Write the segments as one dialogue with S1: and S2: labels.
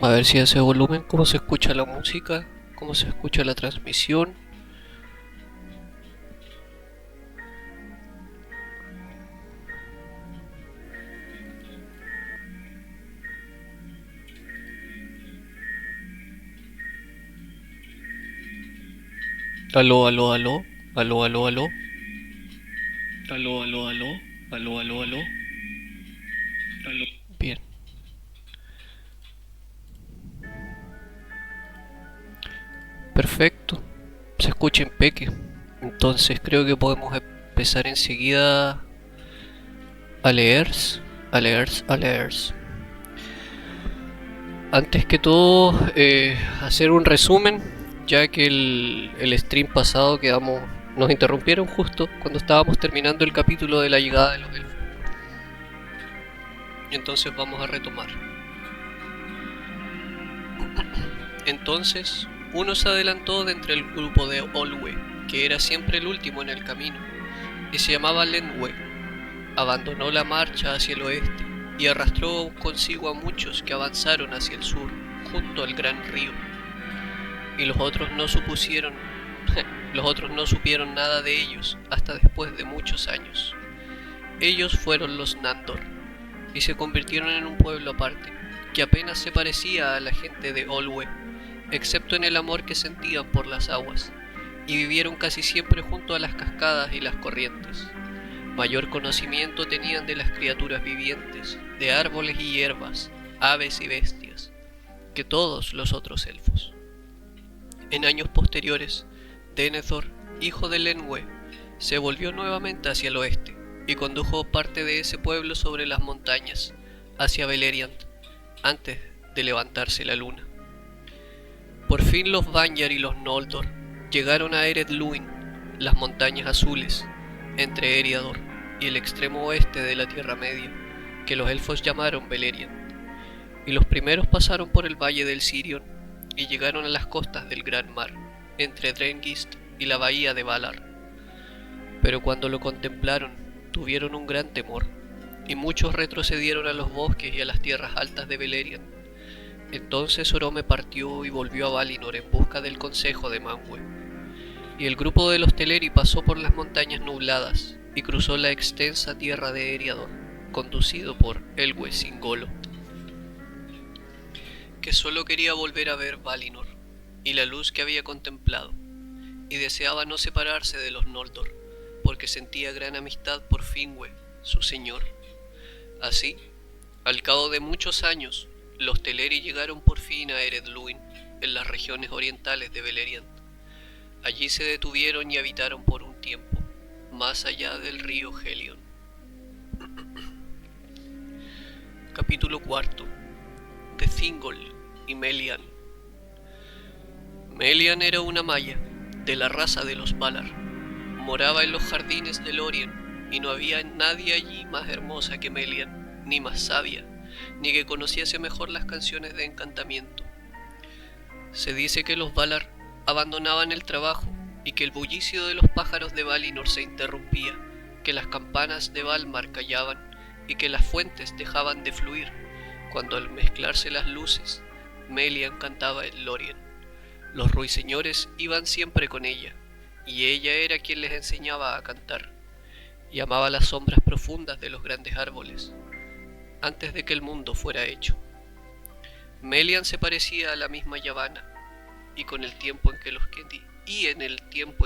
S1: A ver si hace volumen, cómo se escucha la música, cómo se escucha la transmisión. Aló, aló, aló, aló, aló, aló, aló, aló, aló, aló, aló, aló, aló. Bien, perfecto. Se escucha impeque. Entonces creo que podemos empezar enseguida a leer, a leer. Antes que todo, hacer un resumen, ya que el stream pasado nos interrumpieron justo cuando estábamos terminando el capítulo de la llegada de los elfos. Y entonces vamos a retomar. Entonces, uno se adelantó de entre el grupo de Olwe, que era siempre el último en el camino, y se llamaba Lenwe. Abandonó la marcha hacia el oeste y arrastró consigo a muchos que avanzaron hacia el sur, junto al gran río. Y los otros no supieron nada de ellos hasta después de muchos años. Ellos fueron los Nandor, y se convirtieron en un pueblo aparte, que apenas se parecía a la gente de Olwe, excepto en el amor que sentían por las aguas, y vivieron casi siempre junto a las cascadas y las corrientes. Mayor conocimiento tenían de las criaturas vivientes, de árboles y hierbas, aves y bestias, que todos los otros elfos. En años posteriores, Denethor, hijo de Lenwe, se volvió nuevamente hacia el oeste y condujo parte de ese pueblo sobre las montañas, hacia Beleriand, antes de levantarse la luna. Por fin los Vanyar y los Noldor llegaron a Ered Luin, las montañas azules, entre Eriador y el extremo oeste de la Tierra Media, que los elfos llamaron Beleriand. Y los primeros pasaron por el valle del Sirion y llegaron a las costas del Gran Mar, entre Drengist y la bahía de Valar. Pero cuando lo contemplaron, tuvieron un gran temor, y muchos retrocedieron a los bosques y a las tierras altas de Beleriand. Entonces Orome partió y volvió a Valinor en busca del consejo de Manwë, y el grupo de los Teleri pasó por las montañas nubladas y cruzó la extensa tierra de Eriador, conducido por Elwë Singolo, que solo quería volver a ver Valinor y la luz que había contemplado, y deseaba no separarse de los Noldor, porque sentía gran amistad por Finwë, su señor. Así, al cabo de muchos años, los Teleri llegaron por fin a Ered Luin, en las regiones orientales de Beleriand. Allí se detuvieron y habitaron por un tiempo, más allá del río Helion. Capítulo cuarto. De Thingol y Melian. Melian era una maya, de la raza de los Valar. Moraba en los jardines de Lórien, y no había nadie allí más hermosa que Melian, ni más sabia, ni que conociese mejor las canciones de encantamiento. Se dice que los Valar abandonaban el trabajo, y que el bullicio de los pájaros de Valinor se interrumpía, que las campanas de Valmar callaban, y que las fuentes dejaban de fluir, cuando al mezclarse las luces, Melian cantaba en Lórien. Los ruiseñores iban siempre con ella, y ella era quien les enseñaba a cantar, y amaba las sombras profundas de los grandes árboles, antes de que el mundo fuera hecho. Melian se parecía a la misma Yavanna, y en el tiempo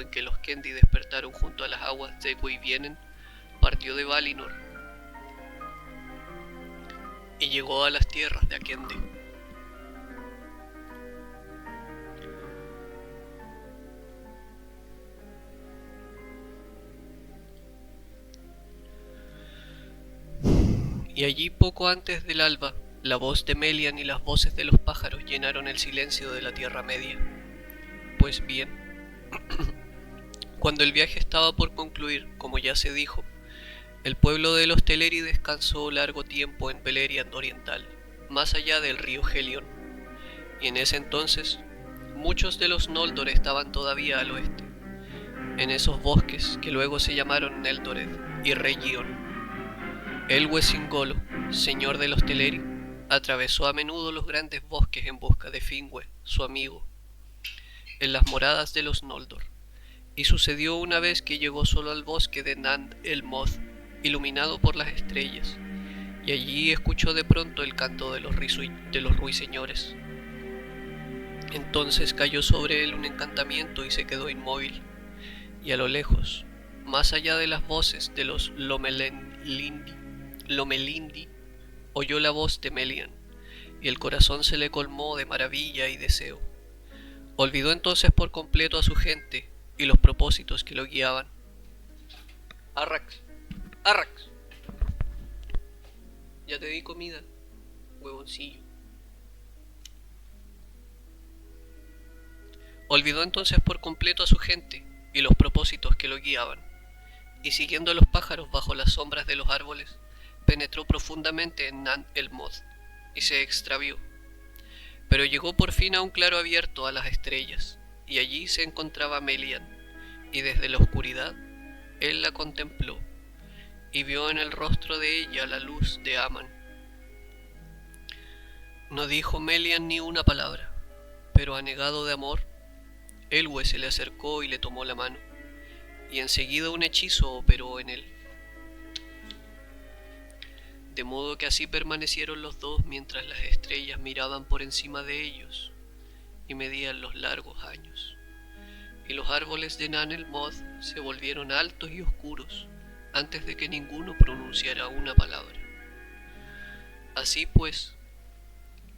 S1: en que los Kendi despertaron junto a las aguas de Gwyvienen, partió de Valinor y llegó a las tierras de Akende. Y allí poco antes del alba, la voz de Melian y las voces de los pájaros llenaron el silencio de la Tierra Media. Pues bien, cuando el viaje estaba por concluir, como ya se dijo, el pueblo de los Teleri descansó largo tiempo en Beleriand Oriental, más allá del río Helion, y en ese entonces muchos de los Noldor estaban todavía al oeste, en esos bosques que luego se llamaron Neldoreth y Region. Elwë Singolo, señor de los Teleri, Atravesó a menudo los grandes bosques en busca de Finwë, su amigo, en las moradas de los Noldor, y sucedió una vez que llegó solo al bosque de Nan el Moth, iluminado por las estrellas, y allí escuchó de pronto el canto de los ruiseñores. Entonces cayó sobre él un encantamiento y se quedó inmóvil, y a lo lejos, más allá de las voces de los Lomelindi, oyó la voz de Melian, y el corazón se le colmó de maravilla y deseo. Olvidó entonces por completo a su gente y los propósitos que lo guiaban. Arrax, Arrax, ya te di comida, huevoncillo. Olvidó entonces por completo a su gente y los propósitos que lo guiaban, y siguiendo a los pájaros bajo las sombras de los árboles, penetró profundamente en Nan el Moth y se extravió. Pero llegó por fin a un claro abierto a las estrellas, y allí se encontraba Melian, y desde la oscuridad él la contempló, y vio en el rostro de ella la luz de Aman. No dijo Melian ni una palabra, pero anegado de amor, Elwë se le acercó y le tomó la mano, y enseguida un hechizo operó en él. De modo que así permanecieron los dos mientras las estrellas miraban por encima de ellos y medían los largos años. Y los árboles de Nan el Moth se volvieron altos y oscuros antes de que ninguno pronunciara una palabra. Así pues,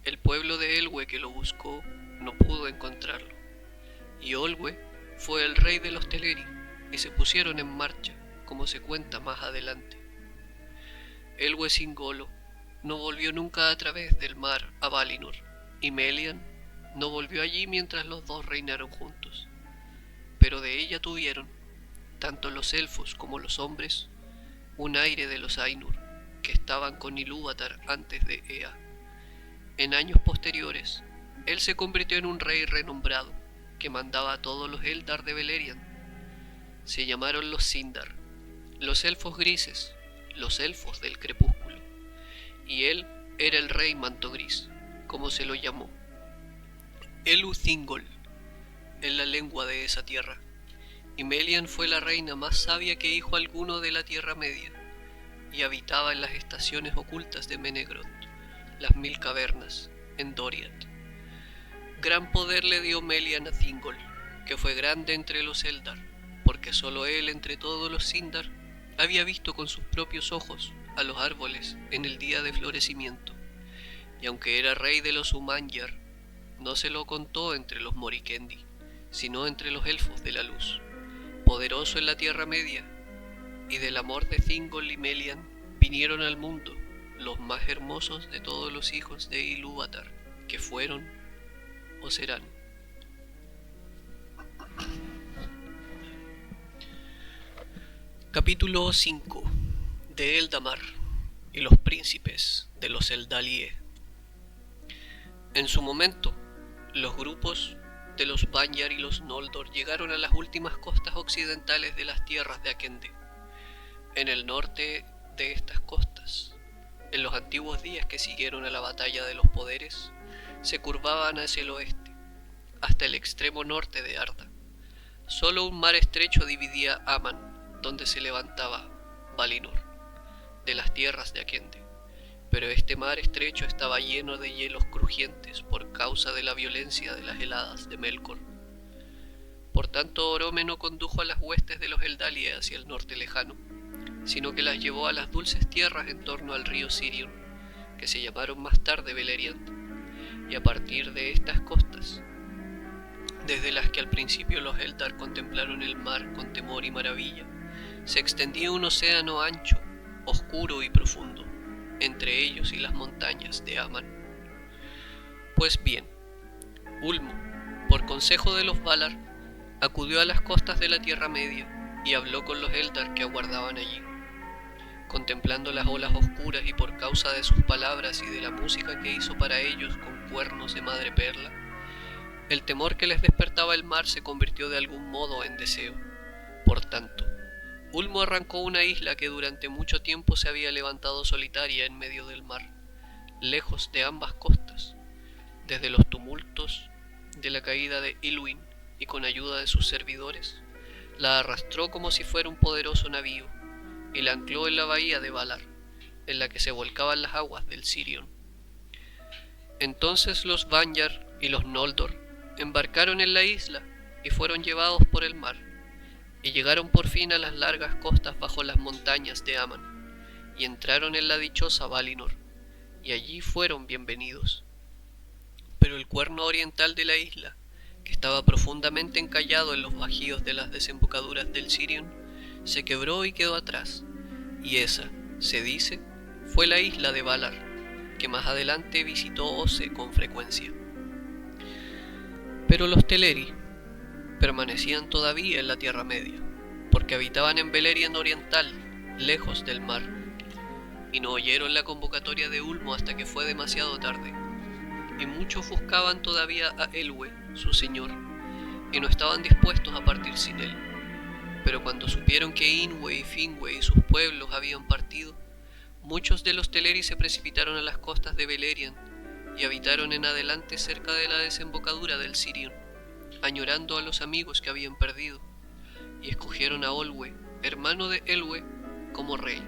S1: el pueblo de Elwë que lo buscó no pudo encontrarlo, y Olwë fue el rey de los Teleri, y se pusieron en marcha, como se cuenta más adelante. Elwë Singolo no volvió nunca a través del mar a Valinor, y Melian no volvió allí mientras los dos reinaron juntos. Pero de ella tuvieron, tanto los elfos como los hombres, un aire de los Ainur, que estaban con Ilúvatar antes de Ea. En años posteriores, él se convirtió en un rey renombrado, que mandaba a todos los Eldar de Beleriand. Se llamaron los Sindar, los elfos grises, los elfos del crepúsculo, y él era el rey manto gris, como se lo llamó, Elu Thingol, en la lengua de esa tierra, y Melian fue la reina más sabia que hijo alguno de la Tierra Media, y habitaba en las estaciones ocultas de Menegroth, las 1000 cavernas, en Doriath. Gran poder le dio Melian a Thingol, que fue grande entre los Eldar, porque solo él entre todos los Sindar había visto con sus propios ojos a los árboles en el día de florecimiento, y aunque era rey de los Umanyar, no se lo contó entre los Morikendi, sino entre los elfos de la luz, poderoso en la Tierra Media, y del amor de Thingol y Melian vinieron al mundo los más hermosos de todos los hijos de Ilúvatar, que fueron o serán. Capítulo 5 de Eldamar y los príncipes de los Eldalie. En su momento, los grupos de los Vanyar y los Noldor llegaron a las últimas costas occidentales de las tierras de Akende. En el norte de estas costas, en los antiguos días que siguieron a la batalla de los poderes, se curvaban hacia el oeste, hasta el extremo norte de Arda. Solo un mar estrecho dividía Aman, donde se levantaba Valinor, de las tierras de Akende, pero este mar estrecho estaba lleno de hielos crujientes por causa de la violencia de las heladas de Melkor. Por tanto, Orome no condujo a las huestes de los Eldalie hacia el norte lejano, sino que las llevó a las dulces tierras en torno al río Sirion, que se llamaron más tarde Beleriand, y a partir de estas costas, desde las que al principio los Eldar contemplaron el mar con temor y maravilla, se extendía un océano ancho, oscuro y profundo, entre ellos y las montañas de Aman. Pues bien, Ulmo, por consejo de los Valar, acudió a las costas de la Tierra Media y habló con los Eldar que aguardaban allí. Contemplando las olas oscuras y por causa de sus palabras y de la música que hizo para ellos con cuernos de madreperla, el temor que les despertaba el mar se convirtió de algún modo en deseo. Por tanto, Ulmo arrancó una isla que durante mucho tiempo se había levantado solitaria en medio del mar, lejos de ambas costas, desde los tumultos de la caída de Ilúin, y con ayuda de sus servidores, la arrastró como si fuera un poderoso navío, y la ancló en la bahía de Valar, en la que se volcaban las aguas del Sirion. Entonces los Vanyar y los Noldor embarcaron en la isla y fueron llevados por el mar, y llegaron por fin a las largas costas bajo las montañas de Aman, y entraron en la dichosa Valinor, y allí fueron bienvenidos. Pero el cuerno oriental de la isla, que estaba profundamente encallado en los bajíos de las desembocaduras del Sirion, se quebró y quedó atrás, y esa, se dice, fue la isla de Valar, que más adelante visitó Ose con frecuencia. Pero los Teleri permanecían todavía en la Tierra Media, porque habitaban en Beleriand Oriental, lejos del mar, y no oyeron la convocatoria de Ulmo hasta que fue demasiado tarde, y muchos buscaban todavía a Elwë, su señor, y no estaban dispuestos a partir sin él. Pero cuando supieron que Ingwe y Finwë y sus pueblos habían partido, muchos de los Teleri se precipitaron a las costas de Beleriand y habitaron en adelante cerca de la desembocadura del Sirion, añorando a los amigos que habían perdido, y escogieron a Olwë, hermano de Elwë, como rey.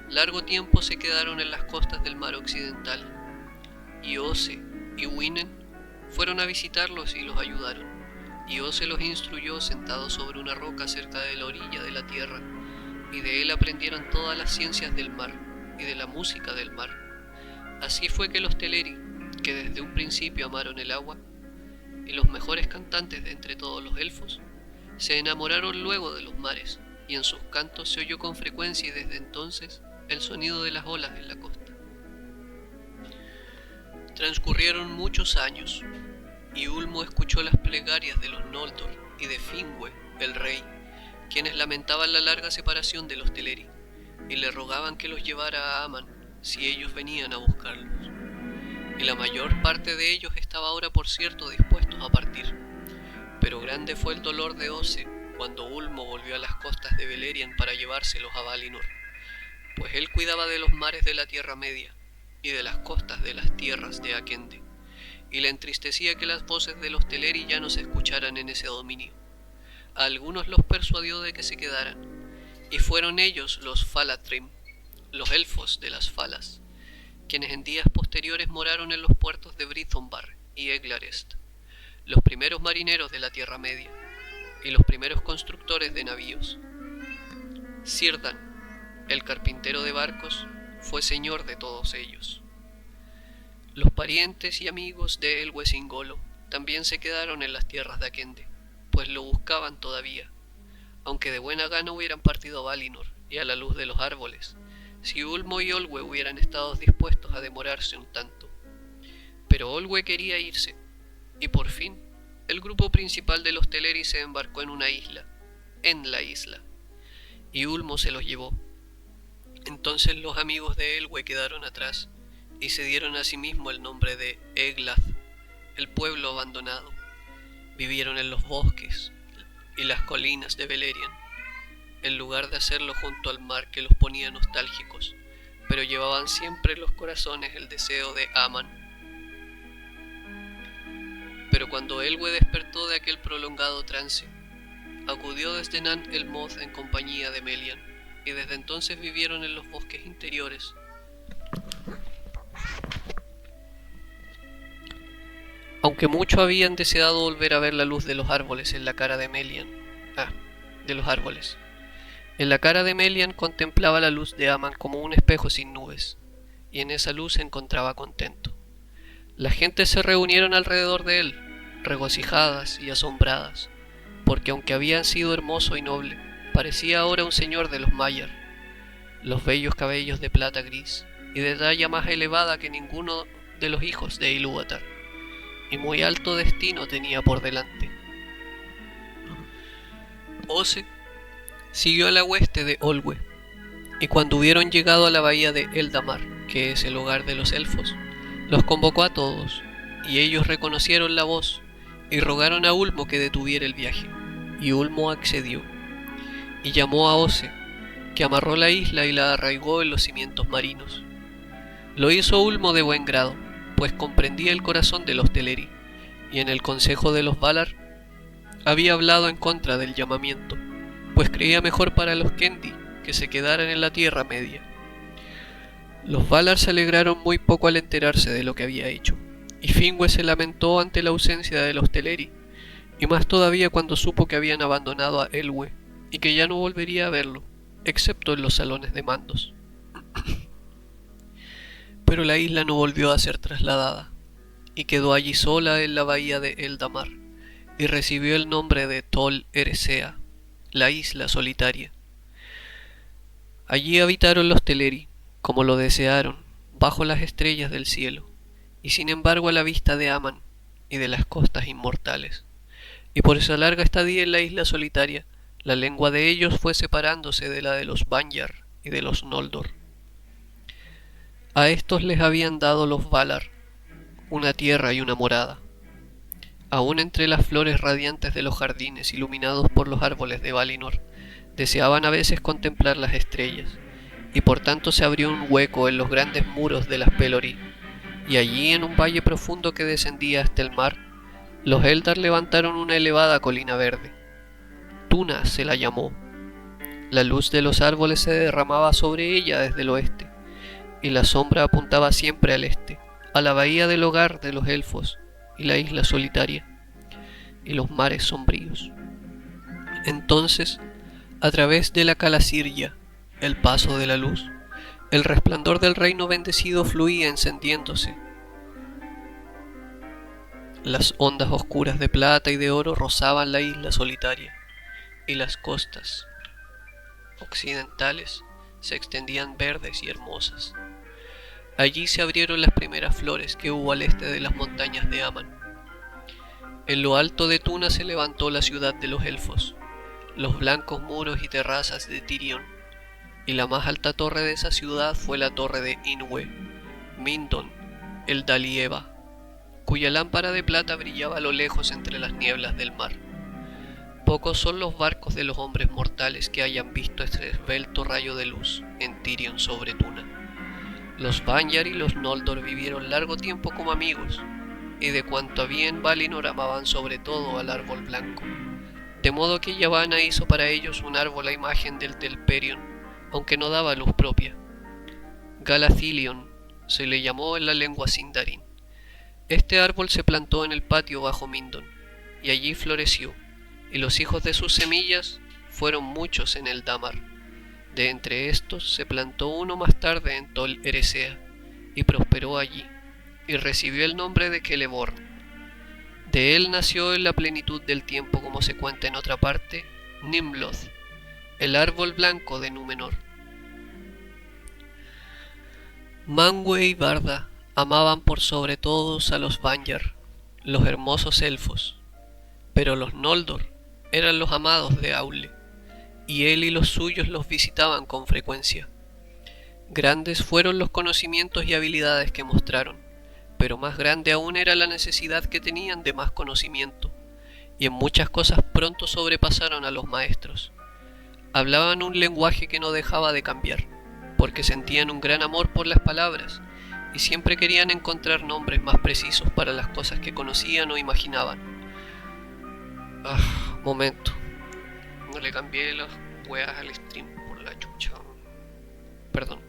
S1: Largo tiempo se quedaron en las costas del mar occidental, y Ose y Winen fueron a visitarlos y los ayudaron, y Ose los instruyó sentado sobre una roca cerca de la orilla de la tierra, y de él aprendieron todas las ciencias del mar y de la música del mar. Así fue que los Teleri, que desde un principio amaron el agua, y los mejores cantantes de entre todos los elfos, se enamoraron luego de los mares, y en sus cantos se oyó con frecuencia y desde entonces el sonido de las olas en la costa. Transcurrieron muchos años, y Ulmo escuchó las plegarias de los Noldor y de Finwë, el rey, quienes lamentaban la larga separación de los Teleri, y le rogaban que los llevara a Aman si ellos venían a buscarlos. Y la mayor parte de ellos estaba ahora, por cierto, dispuestos a partir. Pero grande fue el dolor de Ose cuando Ulmo volvió a las costas de Beleriand para llevárselos a Valinor, pues él cuidaba de los mares de la Tierra Media y de las costas de las tierras de Akende, y le entristecía que las voces de los Teleri ya no se escucharan en ese dominio. A algunos los persuadió de que se quedaran, y fueron ellos los Falatrim, los elfos de las Falas, quienes en días posteriores moraron en los puertos de Brythonbar y Eglarest, los primeros marineros de la Tierra Media, y los primeros constructores de navíos. Círdan, el carpintero de barcos, fue señor de todos ellos. Los parientes y amigos de Elwë Singolo también se quedaron en las tierras de Akende, pues lo buscaban todavía, aunque de buena gana hubieran partido a Valinor y a la luz de los árboles, si Ulmo y Olwë hubieran estado dispuestos a demorarse un tanto. Pero Olwë quería irse, y por fin el grupo principal de los Teleri se embarcó en la isla, y Ulmo se los llevó. Entonces los amigos de Elwë quedaron atrás, y se dieron a sí mismo el nombre de Eglath, el pueblo abandonado. Vivieron en los bosques y las colinas de Beleriand, en lugar de hacerlo junto al mar que los ponía nostálgicos, pero llevaban siempre en los corazones el deseo de Aman. Pero cuando Elwë despertó de aquel prolongado trance, acudió desde Nan el Moth en compañía de Melian, y desde entonces vivieron en los bosques interiores. Aunque mucho habían deseado volver a ver la luz de los árboles en la cara de Melian. En la cara de Melian contemplaba la luz de Aman como un espejo sin nubes, y en esa luz se encontraba contento. Las gentes se reunieron alrededor de él, regocijadas y asombradas, porque aunque había sido hermoso y noble, parecía ahora un señor de los Maiar, los bellos cabellos de plata gris, y de talla más elevada que ninguno de los hijos de Ilúvatar, y muy alto destino tenía por delante. Ose siguió a la hueste de Olwë, y cuando hubieron llegado a la bahía de Eldamar, que es el hogar de los elfos, los convocó a todos, y ellos reconocieron la voz, y rogaron a Ulmo que detuviera el viaje, y Ulmo accedió, y llamó a Ose, que amarró la isla y la arraigó en los cimientos marinos. Lo hizo Ulmo de buen grado, pues comprendía el corazón de los Teleri, y en el consejo de los Valar había hablado en contra del llamamiento, pues creía mejor para los Kendi que se quedaran en la Tierra Media. Los Valar se alegraron muy poco al enterarse de lo que había hecho, y Finwë se lamentó ante la ausencia de los Teleri, y más todavía cuando supo que habían abandonado a Elwë y que ya no volvería a verlo, excepto en los salones de mandos. Pero la isla no volvió a ser trasladada, y quedó allí sola en la bahía de Eldamar, y recibió el nombre de Tol Eressëa, la isla solitaria. Allí habitaron los Teleri, como lo desearon, bajo las estrellas del cielo, y sin embargo a la vista de Aman y de las costas inmortales. Y por esa larga estadía en la isla solitaria, la lengua de ellos fue separándose de la de los Vanyar y de los Noldor. A estos les habían dado los Valar una tierra y una morada. Aún entre las flores radiantes de los jardines iluminados por los árboles de Valinor, deseaban a veces contemplar las estrellas, y por tanto se abrió un hueco en los grandes muros de las Pelori, y allí en un valle profundo que descendía hasta el mar, los Eldar levantaron una elevada colina verde. Tuna se la llamó. La luz de los árboles se derramaba sobre ella desde el oeste, y la sombra apuntaba siempre al este, a la bahía del hogar de los elfos, y la isla solitaria, y los mares sombríos. Entonces, a través de la Calasirya, el paso de la luz, el resplandor del reino bendecido fluía encendiéndose. Las ondas oscuras de plata y de oro rozaban la isla solitaria, y las costas occidentales se extendían verdes y hermosas. Allí se abrieron las primeras flores que hubo al este de las montañas de Aman. En lo alto de Tuna se levantó la ciudad de los elfos, los blancos muros y terrazas de Tirion, y la más alta torre de esa ciudad fue la torre de Inwe, Mindon, el Dalieva, cuya lámpara de plata brillaba a lo lejos entre las nieblas del mar. Pocos son los barcos de los hombres mortales que hayan visto este esbelto rayo de luz en Tirion sobre Tuna. Los Vanyar y los Noldor vivieron largo tiempo como amigos, y de cuanto había en Valinor amaban sobre todo al árbol blanco, de modo que Yavanna hizo para ellos un árbol a imagen del Telperion, aunque no daba luz propia. Galathilion se le llamó en la lengua Sindarin. Este árbol se plantó en el patio bajo Mindon, y allí floreció, y los hijos de sus semillas fueron muchos en el Damar. De entre estos se plantó uno más tarde en Tol Eressëa, y prosperó allí, y recibió el nombre de Celeborn. De él nació en la plenitud del tiempo, como se cuenta en otra parte, Nimloth, el árbol blanco de Númenor. Manwë y Barda amaban por sobre todos a los Vanyar, los hermosos elfos, pero los Noldor eran los amados de Aule, y él y los suyos los visitaban con frecuencia. Grandes fueron los conocimientos y habilidades que mostraron, pero más grande aún era la necesidad que tenían de más conocimiento, y en muchas cosas pronto sobrepasaron a los maestros. Hablaban un lenguaje que no dejaba de cambiar, porque sentían un gran amor por las palabras, y siempre querían encontrar nombres más precisos para las cosas que conocían o imaginaban. Momento. No le cambié las weas al stream por la chucha. Perdón.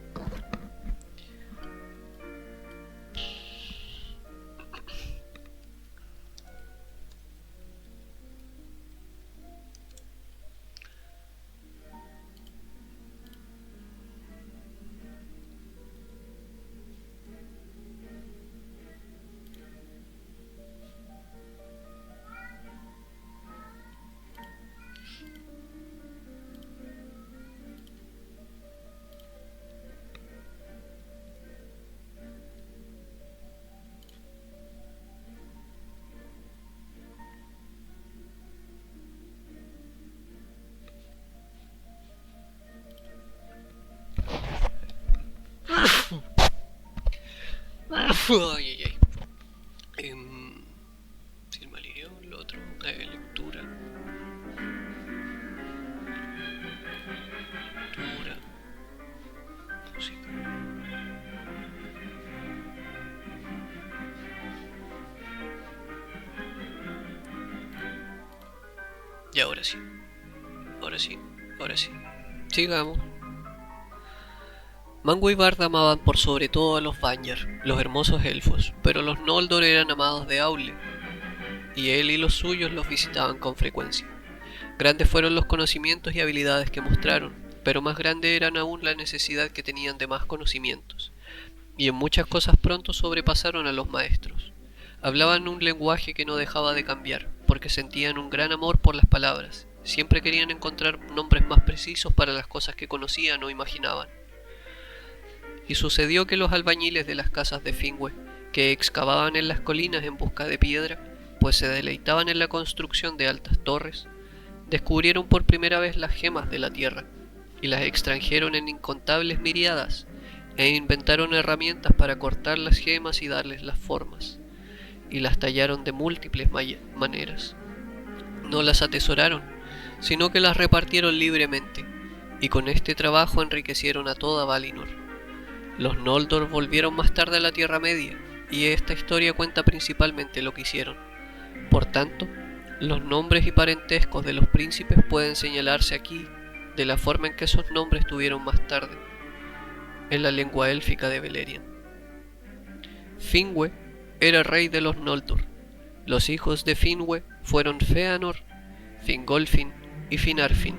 S1: Ay, ay, ay. Silmarillion, lo otro, lectura. Lectura. Música. Y ahora sí, ahora sí, ahora sí. Sigamos. Mango y Bard amaban por sobre todo a los Vanyar, los hermosos elfos, pero los Noldor eran amados de Aule, y él y los suyos los visitaban con frecuencia. Grandes fueron los conocimientos y habilidades que mostraron, pero más grande eran aún la necesidad que tenían de más conocimientos, y en muchas cosas pronto sobrepasaron a los maestros. Hablaban un lenguaje que no dejaba de cambiar, porque sentían un gran amor por las palabras. Siempre querían encontrar nombres más precisos para las cosas que conocían o imaginaban. Y sucedió que los albañiles de las casas de Finwë, que excavaban en las colinas en busca de piedra, pues se deleitaban en la construcción de altas torres, descubrieron por primera vez las gemas de la tierra, y las extrajeron en incontables miriadas, e inventaron herramientas para cortar las gemas y darles las formas, y las tallaron de múltiples maneras. No las atesoraron, sino que las repartieron libremente, y con este trabajo enriquecieron a toda Valinor. Los Noldor volvieron más tarde a la Tierra Media, y esta historia cuenta principalmente lo que hicieron. Por tanto, los nombres y parentescos de los príncipes pueden señalarse aquí de la forma en que esos nombres tuvieron más tarde, en la lengua élfica de Beleriand. Finwë era rey de los Noldor. Los hijos de Finwë fueron Fëanor, Fingolfin y Finarfin,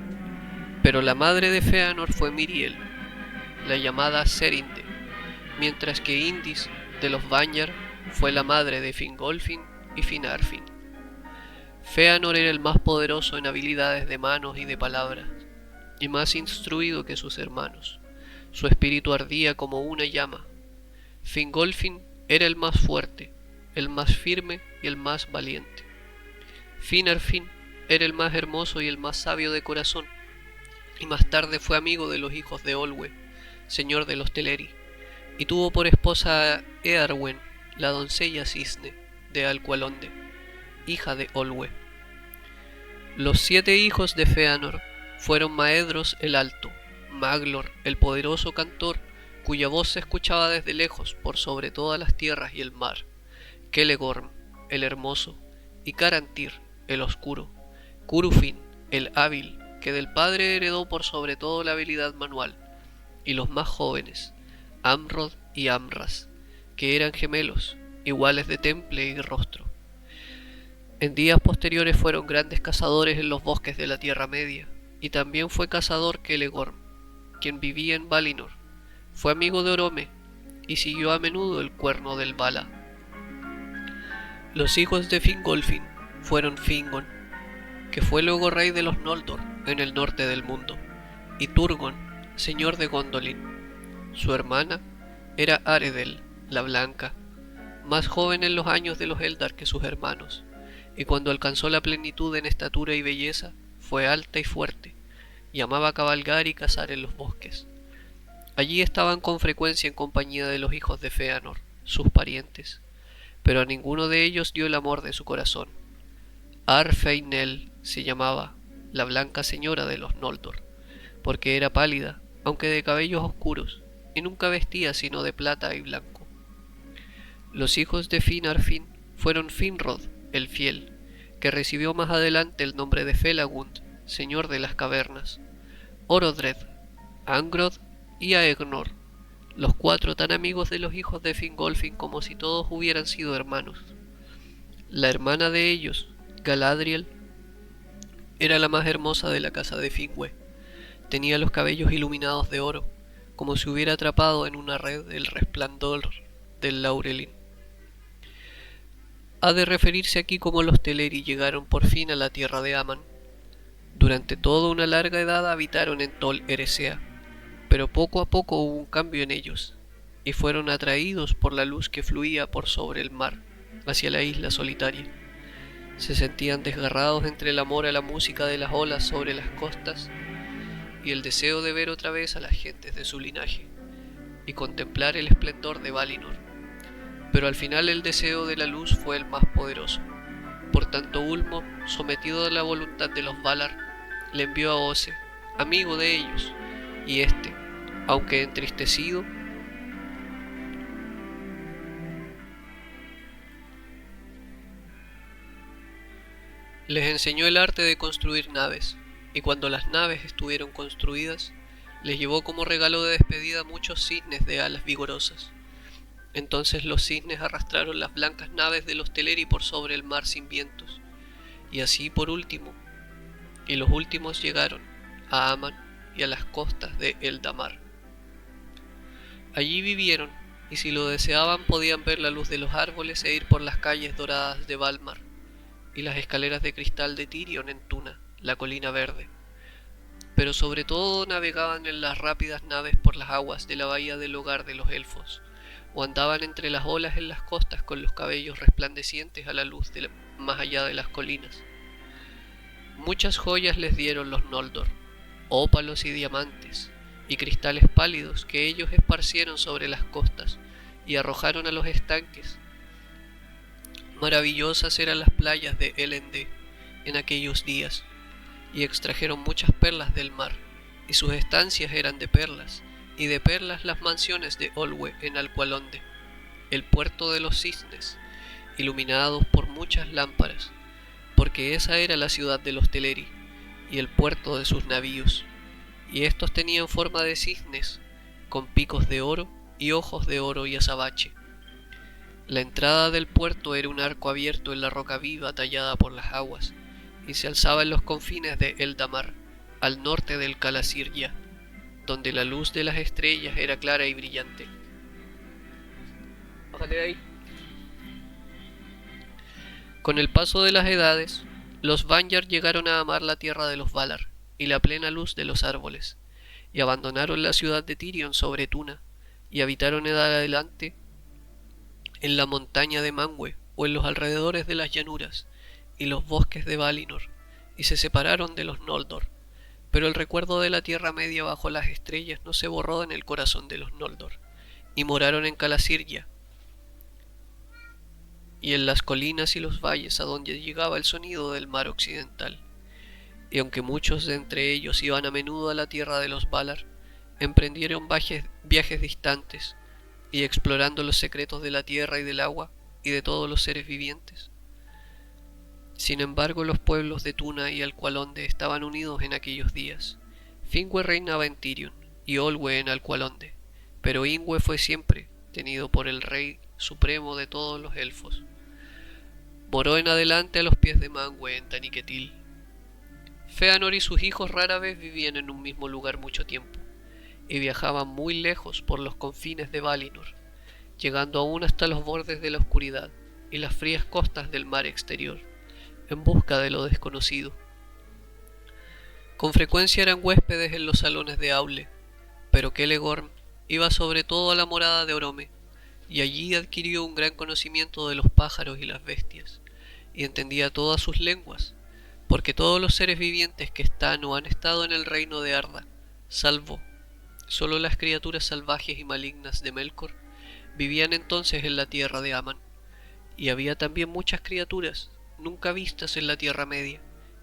S1: pero la madre de Fëanor fue Miriel, la llamada Serinde, mientras que Indis de los Vanyar fue la madre de Fingolfin y Finarfin. Fëanor era el más poderoso en habilidades de manos y de palabras, y más instruido que sus hermanos. Su espíritu ardía como una llama. Fingolfin era el más fuerte, el más firme y el más valiente. Finarfin era el más hermoso y el más sabio de corazón, y más tarde fue amigo de los hijos de Olwë, señor de los Teleri, y tuvo por esposa a Eärwen, la doncella cisne de Alqualondë, hija de Olwë. Los 7 hijos de Fëanor fueron Maedhros el Alto, Maglor el poderoso cantor, cuya voz se escuchaba desde lejos por sobre todas las tierras y el mar, Celegorm el hermoso, y Carantir el oscuro, Curufin el hábil, que del padre heredó por sobre todo la habilidad manual, y los más jóvenes, Amrod y Amras, que eran gemelos, iguales de temple y rostro. En días posteriores fueron grandes cazadores en los bosques de la Tierra Media, y también fue cazador Celegorm, quien vivía en Valinor. Fue amigo de Orome, y siguió a menudo el cuerno del Vala. Los hijos de Fingolfin fueron Fingon, que fue luego rey de los Noldor en el norte del mundo, y Turgon, señor de Gondolin. Su hermana era Aredel, la Blanca, más joven en los años de los Eldar que sus hermanos, y cuando alcanzó la plenitud en estatura y belleza, fue alta y fuerte, y amaba cabalgar y cazar en los bosques. Allí estaban con frecuencia en compañía de los hijos de Fëanor, sus parientes, pero a ninguno de ellos dio el amor de su corazón. Arfeinel se llamaba, la blanca señora de los Noldor, porque era pálida, aunque de cabellos oscuros, y nunca vestía sino de plata y blanco. Los hijos de Finarfin fueron Finrod, el fiel, que recibió más adelante el nombre de Felagund, señor de las cavernas, Orodred, Angrod y Aegnor, los 4 tan amigos de los hijos de Fingolfin como si todos hubieran sido hermanos. La hermana de ellos, Galadriel, era la más hermosa de la casa de Finwë. Tenía los cabellos iluminados de oro, como si hubiera atrapado en una red el resplandor del laurelín. Ha de referirse aquí como los Teleri llegaron por fin a la tierra de Aman. Durante toda una larga edad habitaron en Tol Eressëa, pero poco a poco hubo un cambio en ellos, y fueron atraídos por la luz que fluía por sobre el mar, hacia la isla solitaria. Se sentían desgarrados entre el amor a la música de las olas sobre las costas y el deseo de ver otra vez a las gentes de su linaje, y contemplar el esplendor de Valinor. Pero al final el deseo de la luz fue el más poderoso. Por tanto Ulmo, sometido a la voluntad de los Valar, le envió a Oce, amigo de ellos, y éste, aunque entristecido, Les enseñó el arte de construir naves, y cuando las naves estuvieron construidas, les llevó como regalo de despedida muchos cisnes de alas vigorosas. Entonces los cisnes arrastraron las blancas naves de los Teleri por sobre el mar sin vientos, y así por último, y los últimos llegaron a Aman y a las costas de Eldamar. Allí vivieron, y si lo deseaban podían ver la luz de los árboles e ir por las calles doradas de Valmar, y las escaleras de cristal de Tirion en Tuna, la colina verde. Pero sobre todo navegaban en las rápidas naves por las aguas de la bahía del hogar de los elfos, o andaban entre las olas en las costas con los cabellos resplandecientes a la luz más allá de las colinas. Muchas joyas les dieron los Noldor, ópalos y diamantes, y cristales pálidos que ellos esparcieron sobre las costas y arrojaron a los estanques. Maravillosas eran las playas de Elendé en aquellos días, y extrajeron muchas perlas del mar, y sus estancias eran de perlas, y de perlas las mansiones de Olwe en Alqualonde, el puerto de los cisnes, iluminados por muchas lámparas, porque esa era la ciudad de los Teleri, y el puerto de sus navíos, y estos tenían forma de cisnes, con picos de oro y ojos de oro y azabache. La entrada del puerto era un arco abierto en la roca viva tallada por las aguas, y se alzaba en los confines de Eldamar, al norte del Calasirya, donde la luz de las estrellas era clara y brillante. Bájate de ahí. Con el paso de las edades, los Vanyar llegaron a amar la tierra de los Valar y la plena luz de los árboles, y abandonaron la ciudad de Tirion sobre Tuna, y habitaron en adelante en la montaña de Manwë o en los alrededores de las llanuras y los bosques de Valinor, y se separaron de los Noldor. Pero el recuerdo de la Tierra Media bajo las estrellas no se borró en el corazón de los Noldor, y moraron en Calasirya y en las colinas y los valles a donde llegaba el sonido del mar occidental. Y aunque muchos de entre ellos iban a menudo a la tierra de los Valar, emprendieron viajes distantes, y explorando los secretos de la tierra y del agua y de todos los seres vivientes. Sin embargo, los pueblos de Tuna y Alqualonde estaban unidos en aquellos días. Finwë reinaba en Tirion y Olwë en Alqualonde, pero Ingwë fue siempre tenido por el rey supremo de todos los elfos. Moró en adelante a los pies de Manwë en Taniquetil. Fëanor y sus hijos rara vez vivían en un mismo lugar mucho tiempo, y viajaban muy lejos por los confines de Valinor, llegando aún hasta los bordes de la oscuridad y las frías costas del mar exterior, en busca de lo desconocido. Con frecuencia eran huéspedes en los salones de Aule, pero Celegorm iba sobre todo a la morada de Orome, y allí adquirió un gran conocimiento de los pájaros y las bestias, y entendía todas sus lenguas, porque todos los seres vivientes que están o han estado en el reino de Arda, salvo solo las criaturas salvajes y malignas de Melkor, vivían entonces en la tierra de Aman, y había también muchas criaturas nunca vistas en la Tierra Media,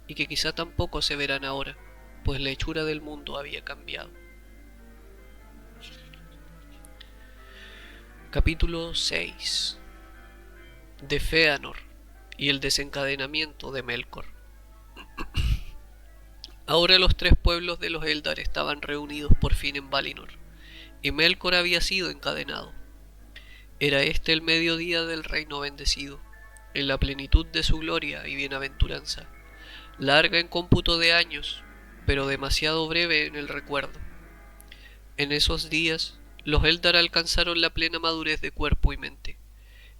S1: y que quizá tampoco se verán ahora, pues la hechura del mundo había cambiado. Capítulo 6 de Fëanor y el desencadenamiento de Melkor. Ahora los tres pueblos de los Eldar estaban reunidos por fin en Valinor, y Melkor había sido encadenado. Era este el mediodía del reino bendecido, en la plenitud de su gloria y bienaventuranza, larga en cómputo de años, pero demasiado breve en el recuerdo. En esos días, los Eldar alcanzaron la plena madurez de cuerpo y mente,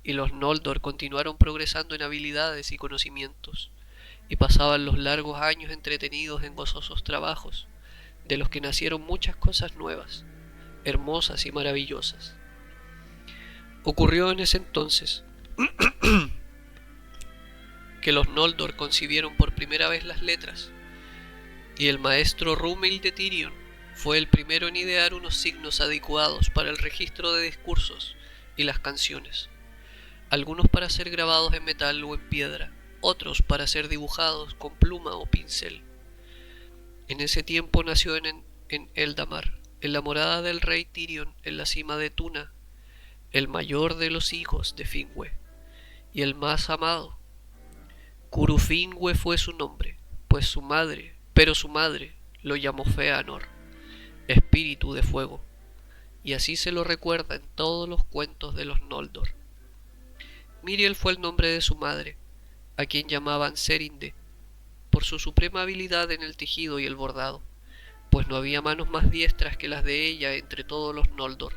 S1: y los Noldor continuaron progresando en habilidades y conocimientos, y pasaban los largos años entretenidos en gozosos trabajos, de los que nacieron muchas cosas nuevas, hermosas y maravillosas. Ocurrió en ese entonces que los Noldor concibieron por primera vez las letras, y el maestro Rúmil de Tirion fue el primero en idear unos signos adecuados para el registro de discursos y las canciones, algunos para ser grabados en metal o en piedra, otros para ser dibujados con pluma o pincel. En ese tiempo nació en Eldamar, en la morada del rey Tirion, en la cima de Tuna, el mayor de los hijos de Finwë, y el más amado, Curufingüe fue su nombre, pero su madre lo llamó Feanor, espíritu de fuego, y así se lo recuerda en todos los cuentos de los Noldor. Miriel fue el nombre de su madre, a quien llamaban Serinde, por su suprema habilidad en el tejido y el bordado, pues no había manos más diestras que las de ella entre todos los Noldor.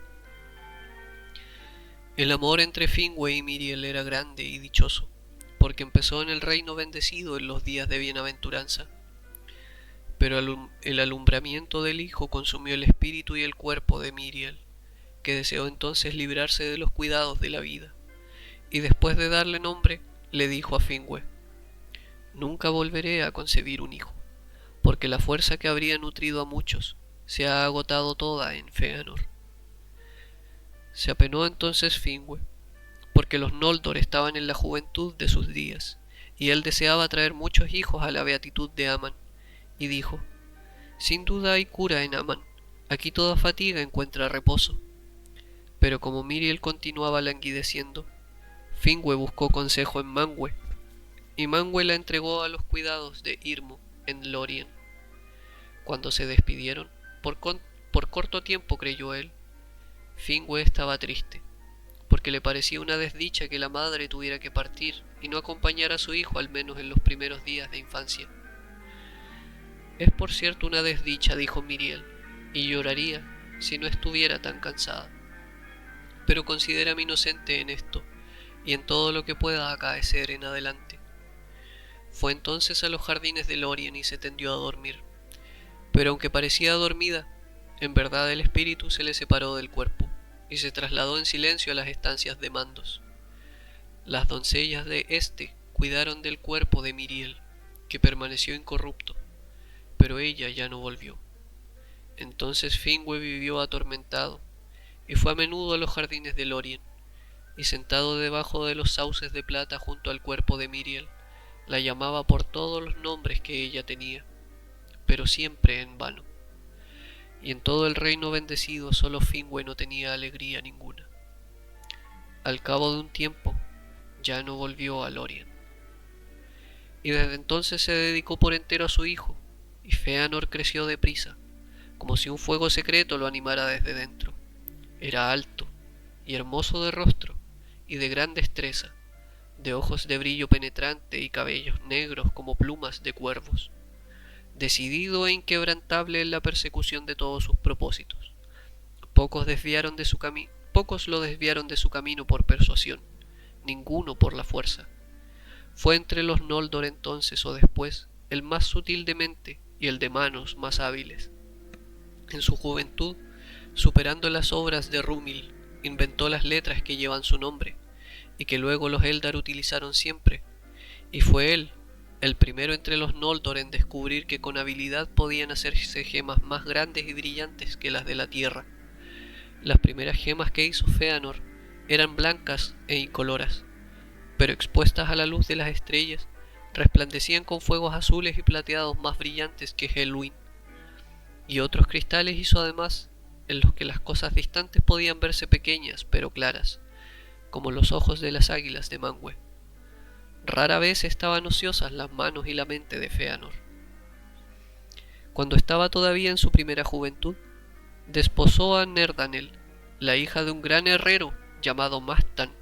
S1: El amor entre Finwë y Miriel era grande y dichoso, porque empezó en el reino bendecido en los días de bienaventuranza. Pero el alumbramiento del hijo consumió el espíritu y el cuerpo de Miriel, que deseó entonces librarse de los cuidados de la vida, y después de darle nombre, le dijo a Finwë: Nunca volveré a concebir un hijo, porque la fuerza que habría nutrido a muchos se ha agotado toda en Feanor. Se apenó entonces Finwë, porque los Noldor estaban en la juventud de sus días, y él deseaba traer muchos hijos a la beatitud de Aman, y dijo: Sin duda hay cura en Aman, aquí toda fatiga encuentra reposo. Pero como Miriel continuaba languideciendo, Finwë buscó consejo en Manwë, y Manwë la entregó a los cuidados de Irmo en Lórien. Cuando se despidieron, por corto tiempo creyó él, Finwë estaba triste, porque le parecía una desdicha que la madre tuviera que partir y no acompañar a su hijo al menos en los primeros días de infancia. Es por cierto una desdicha, dijo Miriel, y lloraría si no estuviera tan cansada. Pero considérame inocente en esto, y en todo lo que pueda acaecer en adelante. Fue entonces a los jardines de Lórien y se tendió a dormir. Pero aunque parecía dormida, en verdad el espíritu se le separó del cuerpo, y se trasladó en silencio a las estancias de Mandos. Las doncellas de éste cuidaron del cuerpo de Miriel, que permaneció incorrupto, pero ella ya no volvió. Entonces Finwë vivió atormentado, y fue a menudo a los jardines de Lórien, y sentado debajo de los sauces de plata junto al cuerpo de Miriel, la llamaba por todos los nombres que ella tenía, pero siempre en vano. Y en todo el reino bendecido solo Finwë no tenía alegría ninguna. Al cabo de un tiempo, ya no volvió a Lórien. Y desde entonces se dedicó por entero a su hijo, y Feanor creció deprisa, como si un fuego secreto lo animara desde dentro. Era alto y hermoso de rostro y de gran destreza, de ojos de brillo penetrante y cabellos negros como plumas de cuervos, decidido e inquebrantable en la persecución de todos sus propósitos. Pocos lo desviaron de su camino por persuasión, ninguno por la fuerza. Fue entre los Noldor entonces o después el más sutil de mente y el de manos más hábiles. En su juventud, superando las obras de Rúmil, inventó las letras que llevan su nombre, y que luego los Eldar utilizaron siempre, y fue él, el primero entre los Noldor en descubrir que con habilidad podían hacerse gemas más grandes y brillantes que las de la tierra. Las primeras gemas que hizo Feanor eran blancas e incoloras, pero expuestas a la luz de las estrellas, resplandecían con fuegos azules y plateados más brillantes que Helluin. Y otros cristales hizo además, en los que las cosas distantes podían verse pequeñas pero claras, como los ojos de las águilas de Manwë. Rara vez estaban ociosas las manos y la mente de Feanor. Cuando estaba todavía en su primera juventud, desposó a Nerdanel, la hija de un gran herrero llamado Mastan,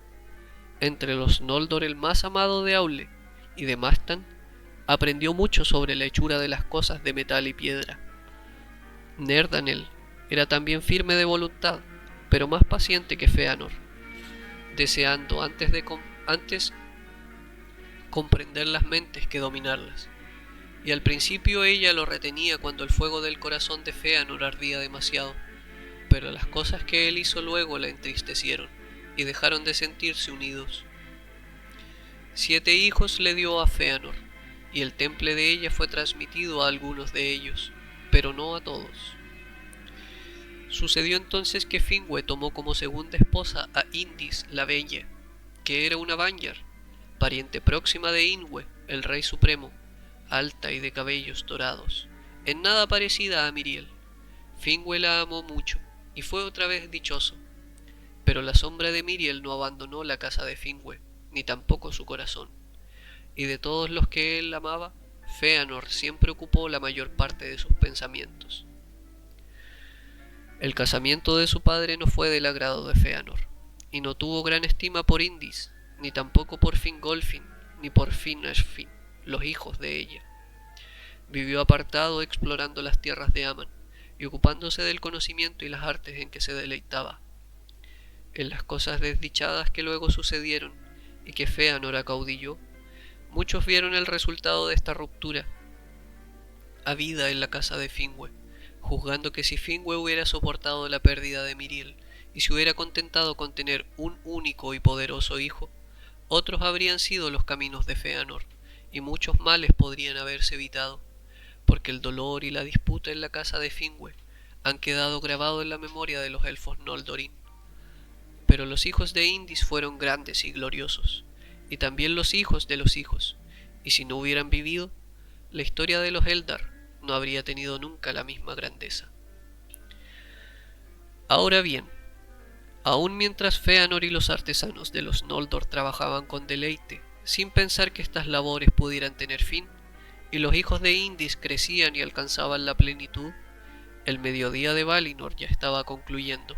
S1: entre los Noldor el más amado de Aule, y de Mastan aprendió mucho sobre la hechura de las cosas de metal y piedra. Nerdanel era también firme de voluntad, pero más paciente que Feanor, deseando antes comprender las mentes que dominarlas. Y al principio ella lo retenía cuando el fuego del corazón de Feanor ardía demasiado, pero las cosas que él hizo luego la entristecieron y dejaron de sentirse unidos. 7 hijos le dio a Feanor, y el temple de ella fue transmitido a algunos de ellos, pero no a todos. Sucedió entonces que Finwë tomó como segunda esposa a Indis la Bella, que era una Vanyar, pariente próxima de Inwë, el rey supremo, alta y de cabellos dorados, en nada parecida a Miriel. Finwë la amó mucho, y fue otra vez dichoso, pero la sombra de Miriel no abandonó la casa de Finwë, ni tampoco su corazón, y de todos los que él amaba, Fëanor siempre ocupó la mayor parte de sus pensamientos. El casamiento de su padre no fue del agrado de Fëanor, y no tuvo gran estima por Indis, ni tampoco por Fingolfin, ni por Finarfin, los hijos de ella. Vivió apartado explorando las tierras de Aman, y ocupándose del conocimiento y las artes en que se deleitaba. En las cosas desdichadas que luego sucedieron, y que Fëanor acaudilló, muchos vieron el resultado de esta ruptura habida en la casa de Finwë, juzgando que si Finwë hubiera soportado la pérdida de Miriel y se hubiera contentado con tener un único y poderoso hijo, otros habrían sido los caminos de Fëanor, y muchos males podrían haberse evitado, porque el dolor y la disputa en la casa de Finwë han quedado grabados en la memoria de los elfos Noldorin. Pero los hijos de Indis fueron grandes y gloriosos, y también los hijos de los hijos, y si no hubieran vivido, la historia de los Eldar no habría tenido nunca la misma grandeza. Ahora bien, aun mientras Fëanor y los artesanos de los Noldor trabajaban con deleite, sin pensar que estas labores pudieran tener fin, y los hijos de Indis crecían y alcanzaban la plenitud, el mediodía de Valinor ya estaba concluyendo,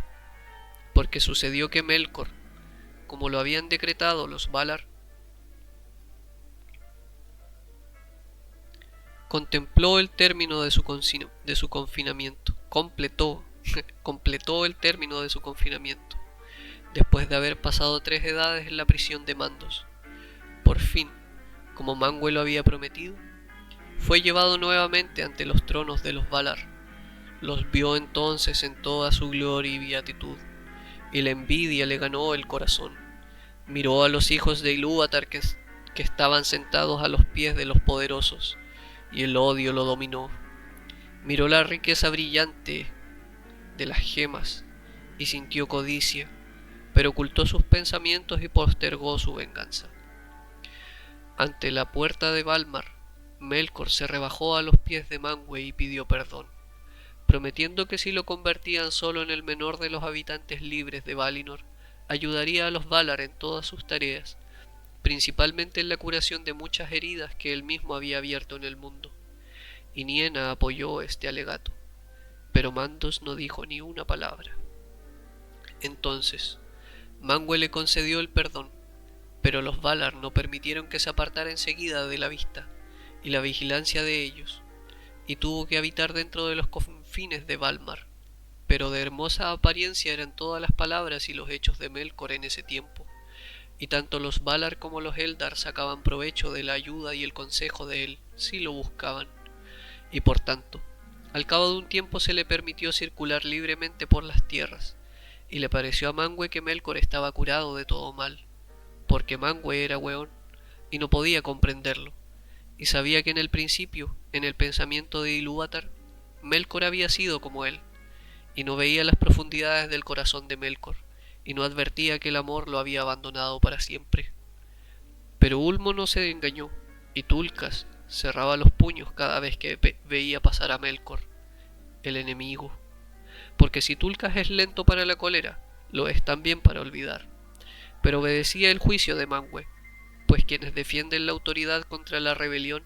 S1: porque sucedió que Melkor, como lo habían decretado los Valar, contempló el término de su confinamiento, completó el término de su confinamiento, después de haber pasado 3 edades en la prisión de Mandos. Por fin, como Manwë lo había prometido, fue llevado nuevamente ante los tronos de los Valar. Los vio entonces en toda su gloria y beatitud, y la envidia le ganó el corazón. Miró a los hijos de Ilúvatar que estaban sentados a los pies de los poderosos, y el odio lo dominó. Miró la riqueza brillante de las gemas, y sintió codicia, pero ocultó sus pensamientos y postergó su venganza. Ante la puerta de Valmar, Melkor se rebajó a los pies de Manwë y pidió perdón, prometiendo que si lo convertían solo en el menor de los habitantes libres de Valinor, ayudaría a los Valar en todas sus tareas, principalmente en la curación de muchas heridas que él mismo había abierto en el mundo. Y Niena apoyó este alegato, pero Mandos no dijo ni una palabra. Entonces, Manwë le concedió el perdón, pero los Valar no permitieron que se apartara enseguida de la vista y la vigilancia de ellos, y tuvo que habitar dentro de los confines de Valmar. Pero de hermosa apariencia eran todas las palabras y los hechos de Melkor en ese tiempo, y tanto los Valar como los Eldar sacaban provecho de la ayuda y el consejo de él, si lo buscaban, y por tanto, al cabo de un tiempo se le permitió circular libremente por las tierras, y le pareció a Manwë que Melkor estaba curado de todo mal, porque Manwë era hueón, y no podía comprenderlo, y sabía que en el principio, en el pensamiento de Ilúvatar, Melkor había sido como él, y no veía las profundidades del corazón de Melkor, y no advertía que el amor lo había abandonado para siempre. Pero Ulmo no se engañó, y Tulkas cerraba los puños cada vez que veía pasar a Melkor, el enemigo. Porque si Tulkas es lento para la cólera, lo es también para olvidar. Pero obedecía el juicio de Manwë, pues quienes defienden la autoridad contra la rebelión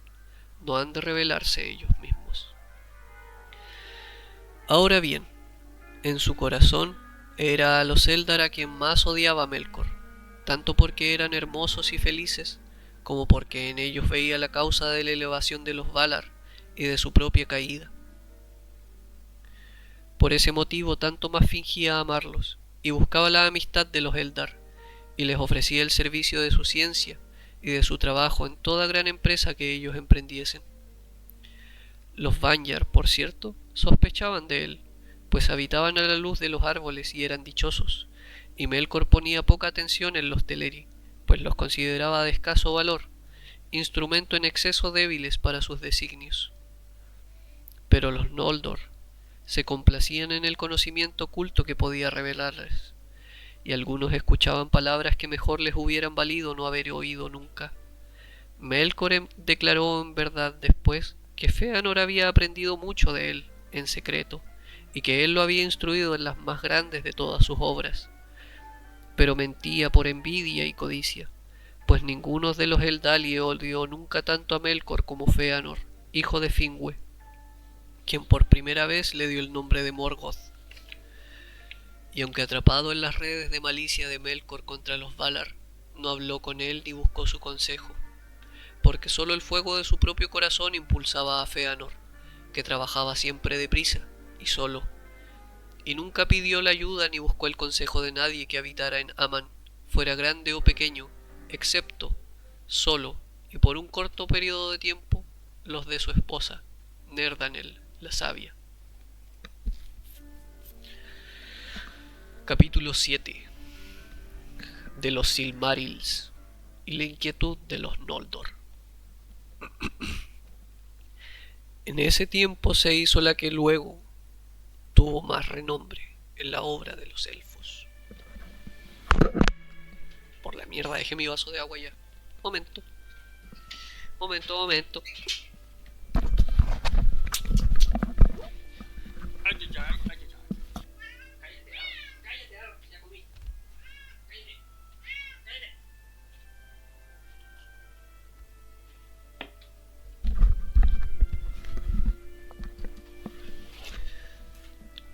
S1: no han de rebelarse ellos mismos. Ahora bien, en su corazón era a los Eldar a quien más odiaba Melkor, tanto porque eran hermosos y felices, como porque en ellos veía la causa de la elevación de los Valar y de su propia caída. Por ese motivo tanto más fingía amarlos, y buscaba la amistad de los Eldar, y les ofrecía el servicio de su ciencia y de su trabajo en toda gran empresa que ellos emprendiesen. Los Vanyar, por cierto, sospechaban de él, pues habitaban a la luz de los árboles y eran dichosos, y Melkor ponía poca atención en los Teleri, pues los consideraba de escaso valor, instrumento en exceso débiles para sus designios. Pero los Noldor se complacían en el conocimiento oculto que podía revelarles, y algunos escuchaban palabras que mejor les hubieran valido no haber oído nunca. Melkor declaró en verdad después que Fëanor había aprendido mucho de él en secreto, y que él lo había instruido en las más grandes de todas sus obras. Pero mentía por envidia y codicia, pues ninguno de los Eldali odió nunca tanto a Melkor como Fëanor, hijo de Finwë, quien por primera vez le dio el nombre de Morgoth. Y aunque atrapado en las redes de malicia de Melkor contra los Valar, no habló con él ni buscó su consejo, porque solo el fuego de su propio corazón impulsaba a Fëanor, que trabajaba siempre deprisa y solo, y nunca pidió la ayuda ni buscó el consejo de nadie que habitara en Aman, fuera grande o pequeño, excepto, solo y por un corto periodo de tiempo, los de su esposa, Nerdanel, la sabia. Capítulo 7. De los Silmarils y la inquietud de los Noldor. En ese tiempo se hizo la que luego tuvo más renombre en la obra de los elfos. Por la mierda, dejé mi vaso de agua ya. Momento.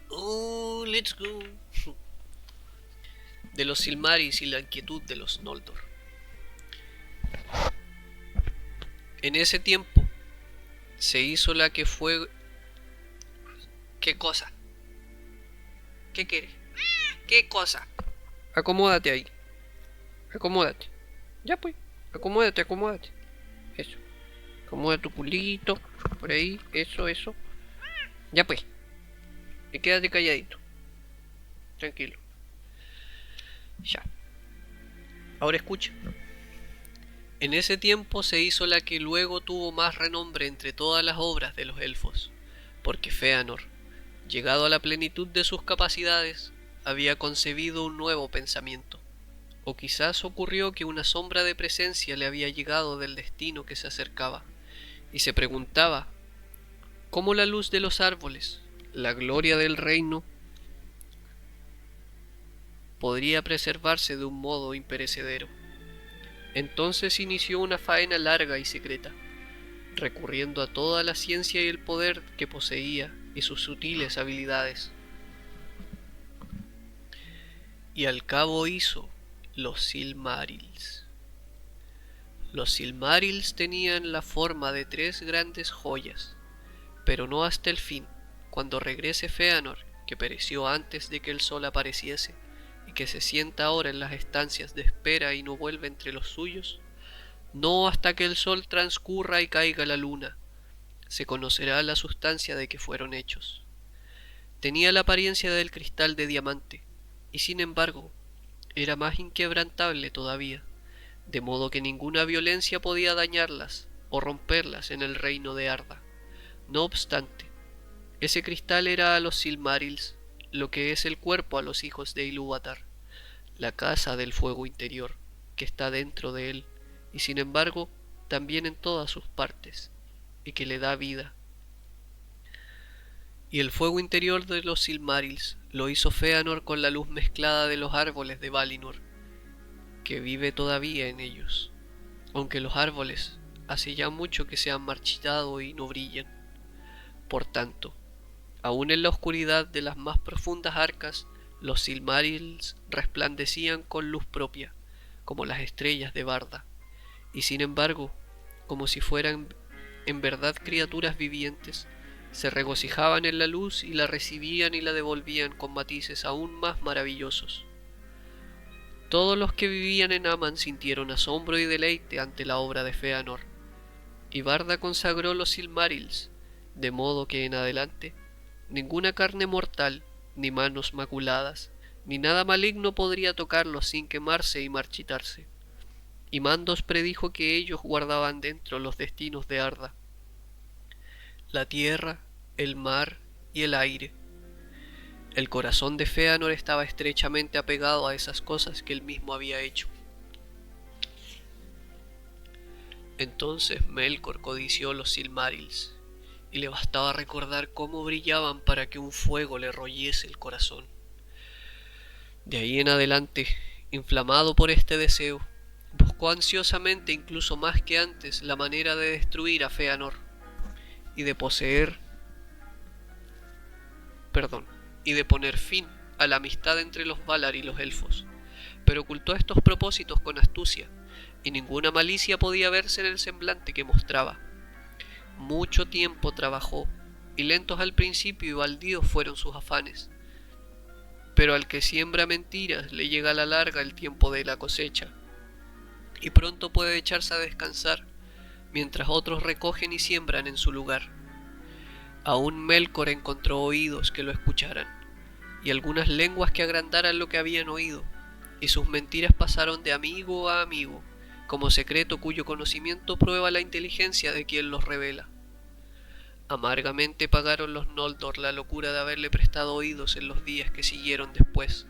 S1: Oh, let's go. De los Silmarils y la inquietud de los Noldor. En ese tiempo se hizo la que fue... ¿Qué cosa? ¿Qué quieres? ¿Qué cosa? Acomódate ahí. Acomódate. Ya pues. Acomódate. Eso. Acomoda tu culito. Por ahí. Eso. Ya pues. Y quédate calladito. Tranquilo. Ya. Ahora escucha. En ese tiempo se hizo la que luego tuvo más renombre entre todas las obras de los elfos, porque Fëanor, llegado a la plenitud de sus capacidades, había concebido un nuevo pensamiento, o quizás ocurrió que una sombra de presencia le había llegado del destino que se acercaba, y se preguntaba cómo la luz de los árboles, la gloria del reino, podría preservarse de un modo imperecedero. Entonces inició una faena larga y secreta, recurriendo a toda la ciencia y el poder que poseía y sus sutiles habilidades. Y al cabo hizo los Silmarils. Los Silmarils tenían la forma de 3 grandes joyas, pero no hasta el fin, cuando regrese Fëanor, que pereció antes de que el sol apareciese, y que se sienta ahora en las estancias de espera y no vuelve entre los suyos, no hasta que el sol transcurra y caiga la luna, se conocerá la sustancia de que fueron hechos. Tenía la apariencia del cristal de diamante, y sin embargo, era más inquebrantable todavía, de modo que ninguna violencia podía dañarlas o romperlas en el reino de Arda. No obstante, ese cristal era a los Silmarils lo que es el cuerpo a los hijos de Ilúvatar, la casa del fuego interior, que está dentro de él, y sin embargo también en todas sus partes, y que le da vida. Y el fuego interior de los Silmarils lo hizo Fëanor con la luz mezclada de los árboles de Valinor, que vive todavía en ellos, aunque los árboles hace ya mucho que se han marchitado y no brillan. Por tanto, aún en la oscuridad de las más profundas arcas, los Silmarils resplandecían con luz propia, como las estrellas de Barda, y sin embargo, como si fueran en verdad criaturas vivientes, se regocijaban en la luz y la recibían y la devolvían con matices aún más maravillosos. Todos los que vivían en Aman sintieron asombro y deleite ante la obra de Fëanor, y Barda consagró los Silmarils, de modo que en adelante ninguna carne mortal, ni manos maculadas, ni nada maligno podría tocarlos sin quemarse y marchitarse. Y Mandos predijo que ellos guardaban dentro los destinos de Arda, la tierra, el mar y el aire. El corazón de Fëanor estaba estrechamente apegado a esas cosas que él mismo había hecho. Entonces Melkor codició los Silmarils, y le bastaba recordar cómo brillaban para que un fuego le royese el corazón. De ahí en adelante, inflamado por este deseo, buscó buscó ansiosamente, incluso más que antes, la manera de destruir a Fëanor y de y de poner fin a la amistad entre los Valar y los elfos, pero ocultó estos propósitos con astucia, y ninguna malicia podía verse en el semblante que mostraba. Mucho tiempo trabajó, y lentos al principio y baldíos fueron sus afanes, pero al que siembra mentiras le llega a la larga el tiempo de la cosecha, y pronto puede echarse a descansar, mientras otros recogen y siembran en su lugar. Aún Melkor encontró oídos que lo escucharan, y algunas lenguas que agrandaran lo que habían oído, y sus mentiras pasaron de amigo a amigo, como secreto cuyo conocimiento prueba la inteligencia de quien los revela. Amargamente pagaron los Noldor la locura de haberle prestado oídos en los días que siguieron después.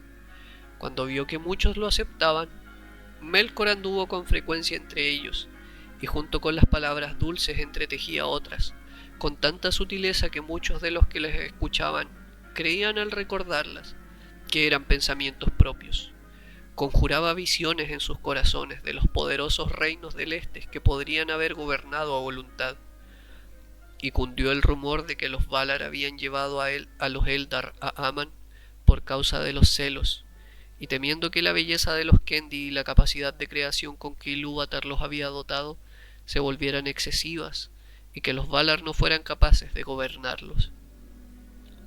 S1: Cuando vio que muchos lo aceptaban, Melkor anduvo con frecuencia entre ellos, y junto con las palabras dulces entretejía otras, con tanta sutileza que muchos de los que les escuchaban creían al recordarlas que eran pensamientos propios. Conjuraba visiones en sus corazones de los poderosos reinos del este que podrían haber gobernado a voluntad, y cundió el rumor de que los Valar habían llevado a los Eldar a Aman por causa de los celos, y temiendo que la belleza de los Quendi y la capacidad de creación con que Ilúvatar los había dotado se volvieran excesivas, y que los Valar no fueran capaces de gobernarlos.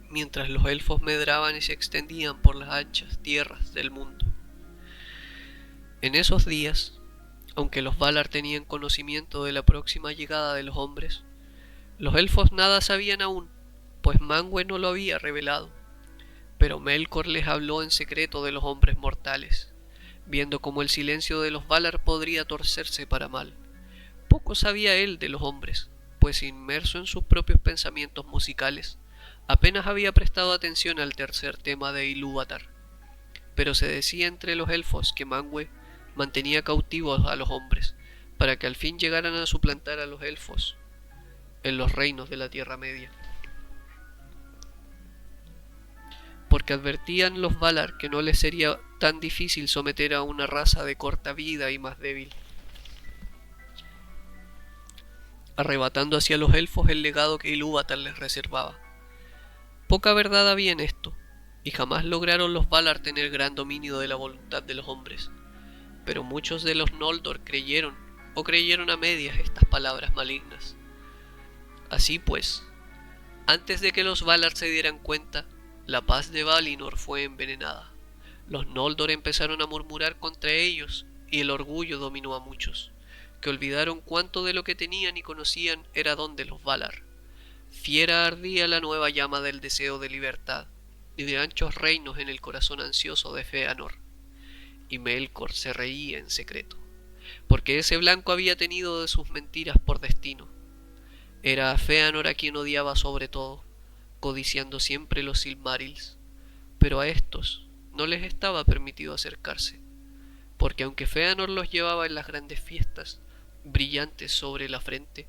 S1: Mientras los elfos medraban y se extendían por las anchas tierras del mundo. En esos días, aunque los Valar tenían conocimiento de la próxima llegada de los hombres, los elfos nada sabían aún, pues Manwë no lo había revelado, pero Melkor les habló en secreto de los hombres mortales, viendo cómo el silencio de los Valar podría torcerse para mal. Poco sabía él de los hombres, pues inmerso en sus propios pensamientos musicales, apenas había prestado atención al tercer tema de Ilúvatar, pero se decía entre los elfos que Manwë mantenía cautivos a los hombres, para que al fin llegaran a suplantar a los elfos en los reinos de la Tierra Media. Porque advertían los Valar que no les sería tan difícil someter a una raza de corta vida y más débil, arrebatando hacia los elfos el legado que Ilúvatar les reservaba. Poca verdad había en esto, y jamás lograron los Valar tener gran dominio de la voluntad de los hombres, pero muchos de los Noldor creyeron, o creyeron a medias, estas palabras malignas. Así pues, antes de que los Valar se dieran cuenta, la paz de Valinor fue envenenada. Los Noldor empezaron a murmurar contra ellos, y el orgullo dominó a muchos, que olvidaron cuánto de lo que tenían y conocían era don de los Valar. Fiera ardía la nueva llama del deseo de libertad, y de anchos reinos en el corazón ansioso de Fëanor. Y Melkor se reía en secreto, porque ese blanco había tenido de sus mentiras por destino. Era a Fëanor a quien odiaba sobre todo, codiciando siempre los Silmarils, pero a estos no les estaba permitido acercarse, porque aunque Fëanor los llevaba en las grandes fiestas, brillantes sobre la frente,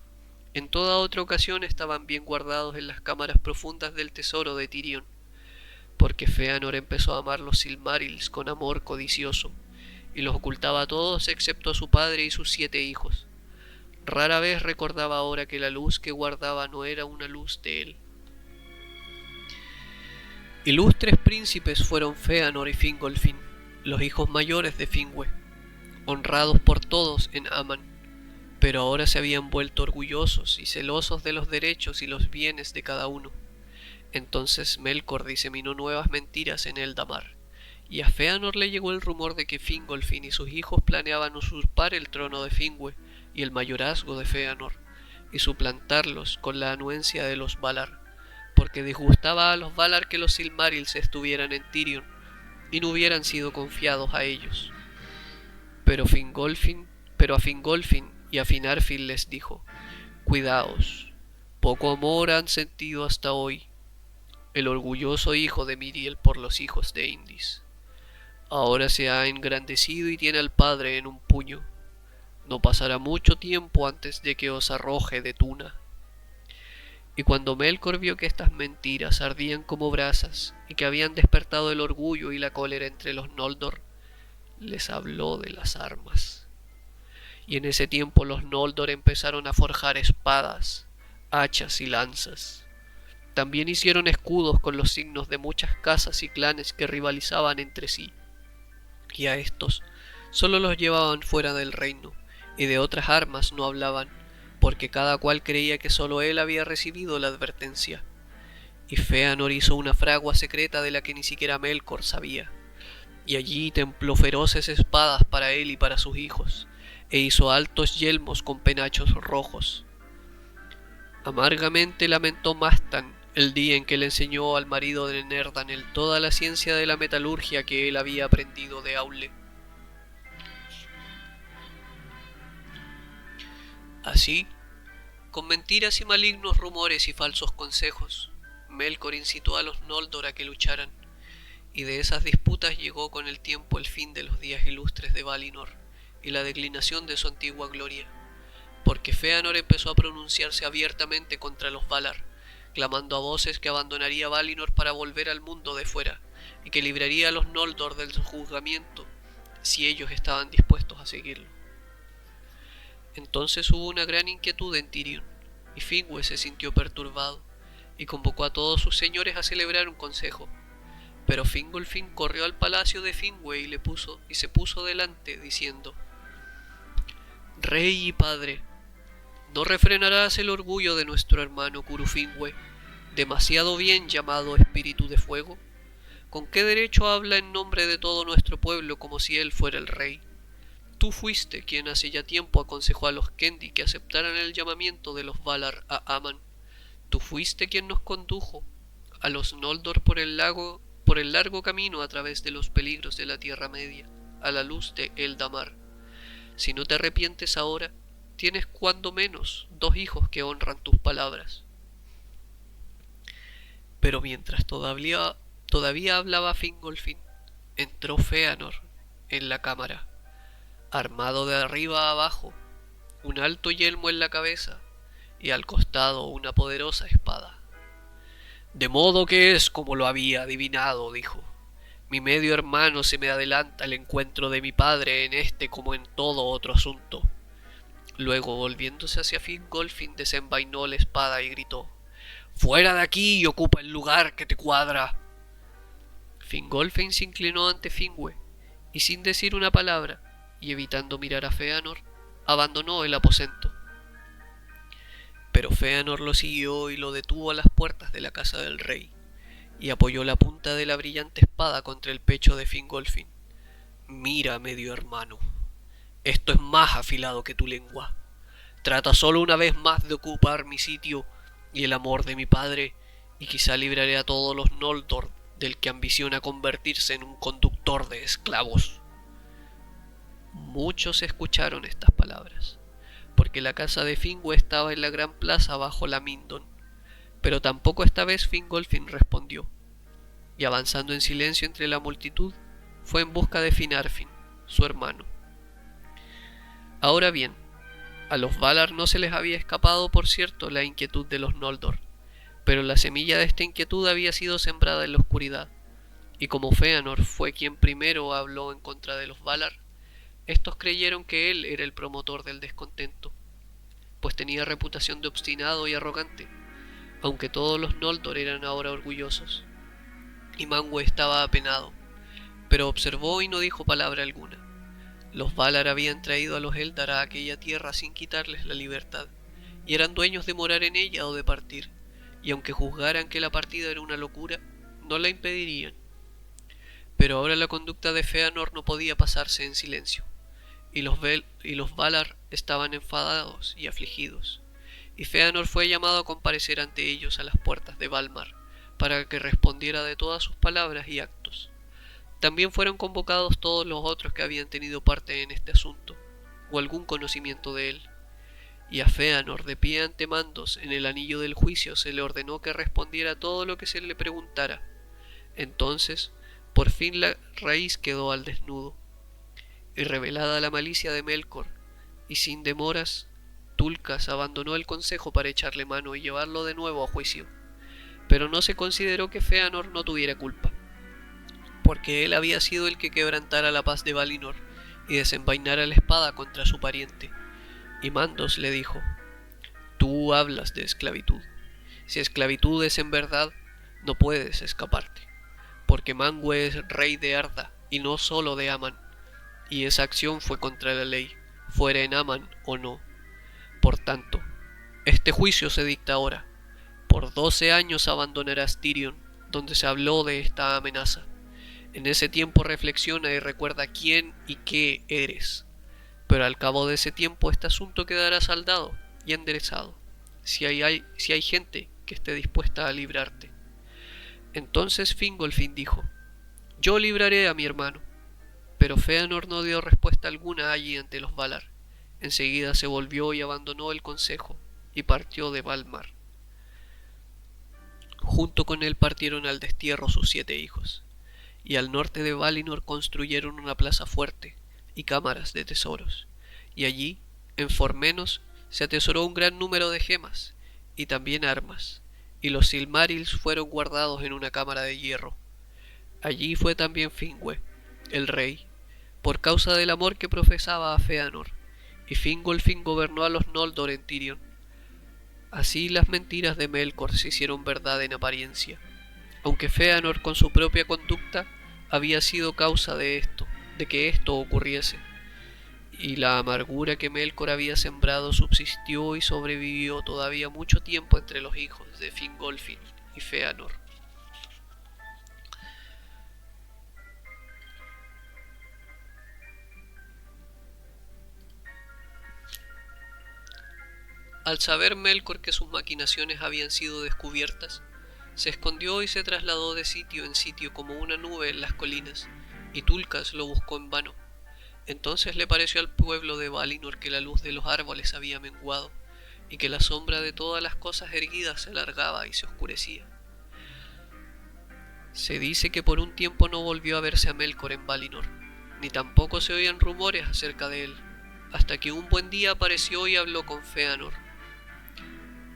S1: en toda otra ocasión estaban bien guardados en las cámaras profundas del tesoro de Tirion, porque Fëanor empezó a amar los Silmarils con amor codicioso, y los ocultaba a todos excepto a su padre y sus 7 hijos. Rara vez recordaba ahora que la luz que guardaba no era una luz de él. Ilustres príncipes fueron Fëanor y Fingolfin, los hijos mayores de Finwë, honrados por todos en Aman, pero ahora se habían vuelto orgullosos y celosos de los derechos y los bienes de cada uno. Entonces Melkor diseminó nuevas mentiras en Eldamar, y a Fëanor le llegó el rumor de que Fingolfin y sus hijos planeaban usurpar el trono de Finwë y el mayorazgo de Fëanor, y suplantarlos con la anuencia de los Valar, porque disgustaba a los Valar que los Silmarils estuvieran en Tirion y no hubieran sido confiados a ellos. Pero a Fingolfin y a Finarfin les dijo: cuidaos, poco amor han sentido hasta hoy el orgulloso hijo de Miriel por los hijos de Indis. Ahora se ha engrandecido y tiene al padre en un puño. No pasará mucho tiempo antes de que os arroje de Tuna. Y cuando Melkor vio que estas mentiras ardían como brasas y que habían despertado el orgullo y la cólera entre los Noldor, les habló de las armas. y en ese tiempo los Noldor empezaron a forjar espadas, hachas y lanzas. También hicieron escudos con los signos de muchas casas y clanes que rivalizaban entre sí, y a estos solo los llevaban fuera del reino, y de otras armas no hablaban, porque cada cual creía que solo él había recibido la advertencia. Y Fëanor hizo una fragua secreta de la que ni siquiera Melkor sabía, y allí templó feroces espadas para él y para sus hijos, e hizo altos yelmos con penachos rojos. Amargamente lamentó Mastan el día en que le enseñó al marido de Nerdanel toda la ciencia de la metalurgia que él había aprendido de Aule. Así, con mentiras y malignos rumores y falsos consejos, Melkor incitó a los Noldor a que lucharan, y de esas disputas llegó con el tiempo el fin de los días ilustres de Valinor y la declinación de su antigua gloria, porque Fëanor empezó a pronunciarse abiertamente contra los Valar, clamando a voces que abandonaría Valinor para volver al mundo de fuera, y que libraría a los Noldor del juzgamiento si ellos estaban dispuestos a seguirlo. Entonces hubo una gran inquietud en Tirion, y Finwë se sintió perturbado, y convocó a todos sus señores a celebrar un consejo. Pero Fingolfin corrió al palacio de Finwë y se puso delante, diciendo: «Rey y padre, ¿no refrenarás el orgullo de nuestro hermano Curufingüe, demasiado bien llamado Espíritu de Fuego? ¿Con qué derecho habla en nombre de todo nuestro pueblo como si él fuera el rey? Tú fuiste quien hace ya tiempo aconsejó a los Kendi que aceptaran el llamamiento de los Valar a Aman. Tú fuiste quien nos condujo a los Noldor por el largo camino a través de los peligros de la Tierra Media, a la luz de Eldamar. Si no te arrepientes ahora, tienes cuando menos 2 hijos que honran tus palabras». Pero mientras todavía hablaba Fingolfin, entró Fëanor en la cámara, armado de arriba a abajo, un alto yelmo en la cabeza y al costado una poderosa espada. «De modo que es como lo había adivinado», dijo. «Mi medio hermano se me adelanta al encuentro de mi padre en este como en todo otro asunto». Luego, volviéndose hacia Fingolfin, desenvainó la espada y gritó: «¡Fuera de aquí y ocupa el lugar que te cuadra!». Fingolfin se inclinó ante Finwë, y sin decir una palabra, y evitando mirar a Fëanor, abandonó el aposento. Pero Fëanor lo siguió y lo detuvo a las puertas de la casa del rey, y apoyó la punta de la brillante espada contra el pecho de Fingolfin. «Mira, medio hermano, esto es más afilado que tu lengua. Trata solo una vez más de ocupar mi sitio y el amor de mi padre, y quizá libraré a todos los Noldor del que ambiciona convertirse en un conductor de esclavos». Muchos escucharon estas palabras, porque la casa de Finwë estaba en la gran plaza bajo la Mindon, pero tampoco esta vez Fingolfin respondió, y avanzando en silencio entre la multitud, fue en busca de Finarfin, su hermano. Ahora bien, a los Valar no se les había escapado, por cierto, la inquietud de los Noldor, pero la semilla de esta inquietud había sido sembrada en la oscuridad, y como Fëanor fue quien primero habló en contra de los Valar, estos creyeron que él era el promotor del descontento, pues tenía reputación de obstinado y arrogante, aunque todos los Noldor eran ahora orgullosos. Y Manwë estaba apenado, pero observó y no dijo palabra alguna. Los Valar habían traído a los Eldar a aquella tierra sin quitarles la libertad, y eran dueños de morar en ella o de partir, y aunque juzgaran que la partida era una locura, no la impedirían. Pero ahora la conducta de Fëanor no podía pasarse en silencio, y los Valar estaban enfadados y afligidos, y Fëanor fue llamado a comparecer ante ellos a las puertas de Valmar, para que respondiera de todas sus palabras y actos. También fueron convocados todos los otros que habían tenido parte en este asunto, o algún conocimiento de él, y a Fëanor, de pie ante mandos en el anillo del juicio, se le ordenó que respondiera todo lo que se le preguntara. Entonces, por fin la raíz quedó al desnudo, y revelada la malicia de Melkor, y sin demoras, Tulkas abandonó el consejo para echarle mano y llevarlo de nuevo a juicio. Pero no se consideró que Fëanor no tuviera culpa, porque él había sido el que quebrantara la paz de Valinor, y desenvainara la espada contra su pariente. Y Mandos le dijo: Tú hablas de esclavitud. Si esclavitud es en verdad, no puedes escaparte, porque Manwë es rey de Arda, y no solo de Aman, y esa acción fue contra la ley, fuera en Aman o no. Por tanto, este juicio se dicta ahora. Por 12 años abandonarás Tirion, donde se habló de esta amenaza. En ese tiempo reflexiona y recuerda quién y qué eres. Pero al cabo de ese tiempo este asunto quedará saldado y enderezado, si hay gente que esté dispuesta a librarte. Entonces Fingolfin dijo: Yo libraré a mi hermano. Pero Fëanor no dio respuesta alguna allí ante los Valar. Enseguida se volvió y abandonó el consejo, y partió de Valmar. Junto con él partieron al destierro sus 7 hijos, y al norte de Valinor construyeron una plaza fuerte y cámaras de tesoros, y allí, en Formenos, se atesoró un gran número de gemas, y también armas, y los Silmarils fueron guardados en una cámara de hierro. Allí fue también Finwë, el rey, por causa del amor que profesaba a Fëanor, y Fingolfin gobernó a los Noldor en Tirion. Así las mentiras de Melkor se hicieron verdad en apariencia, aunque Fëanor con su propia conducta había sido causa de que esto ocurriese, y la amargura que Melkor había sembrado subsistió y sobrevivió todavía mucho tiempo entre los hijos de Fingolfin y Fëanor. Al saber Melkor que sus maquinaciones habían sido descubiertas, se escondió y se trasladó de sitio en sitio como una nube en las colinas, y Tulkas lo buscó en vano. Entonces le pareció al pueblo de Valinor que la luz de los árboles había menguado, y que la sombra de todas las cosas erguidas se alargaba y se oscurecía. Se dice que por un tiempo no volvió a verse a Melkor en Valinor, ni tampoco se oían rumores acerca de él, hasta que un buen día apareció y habló con Fëanor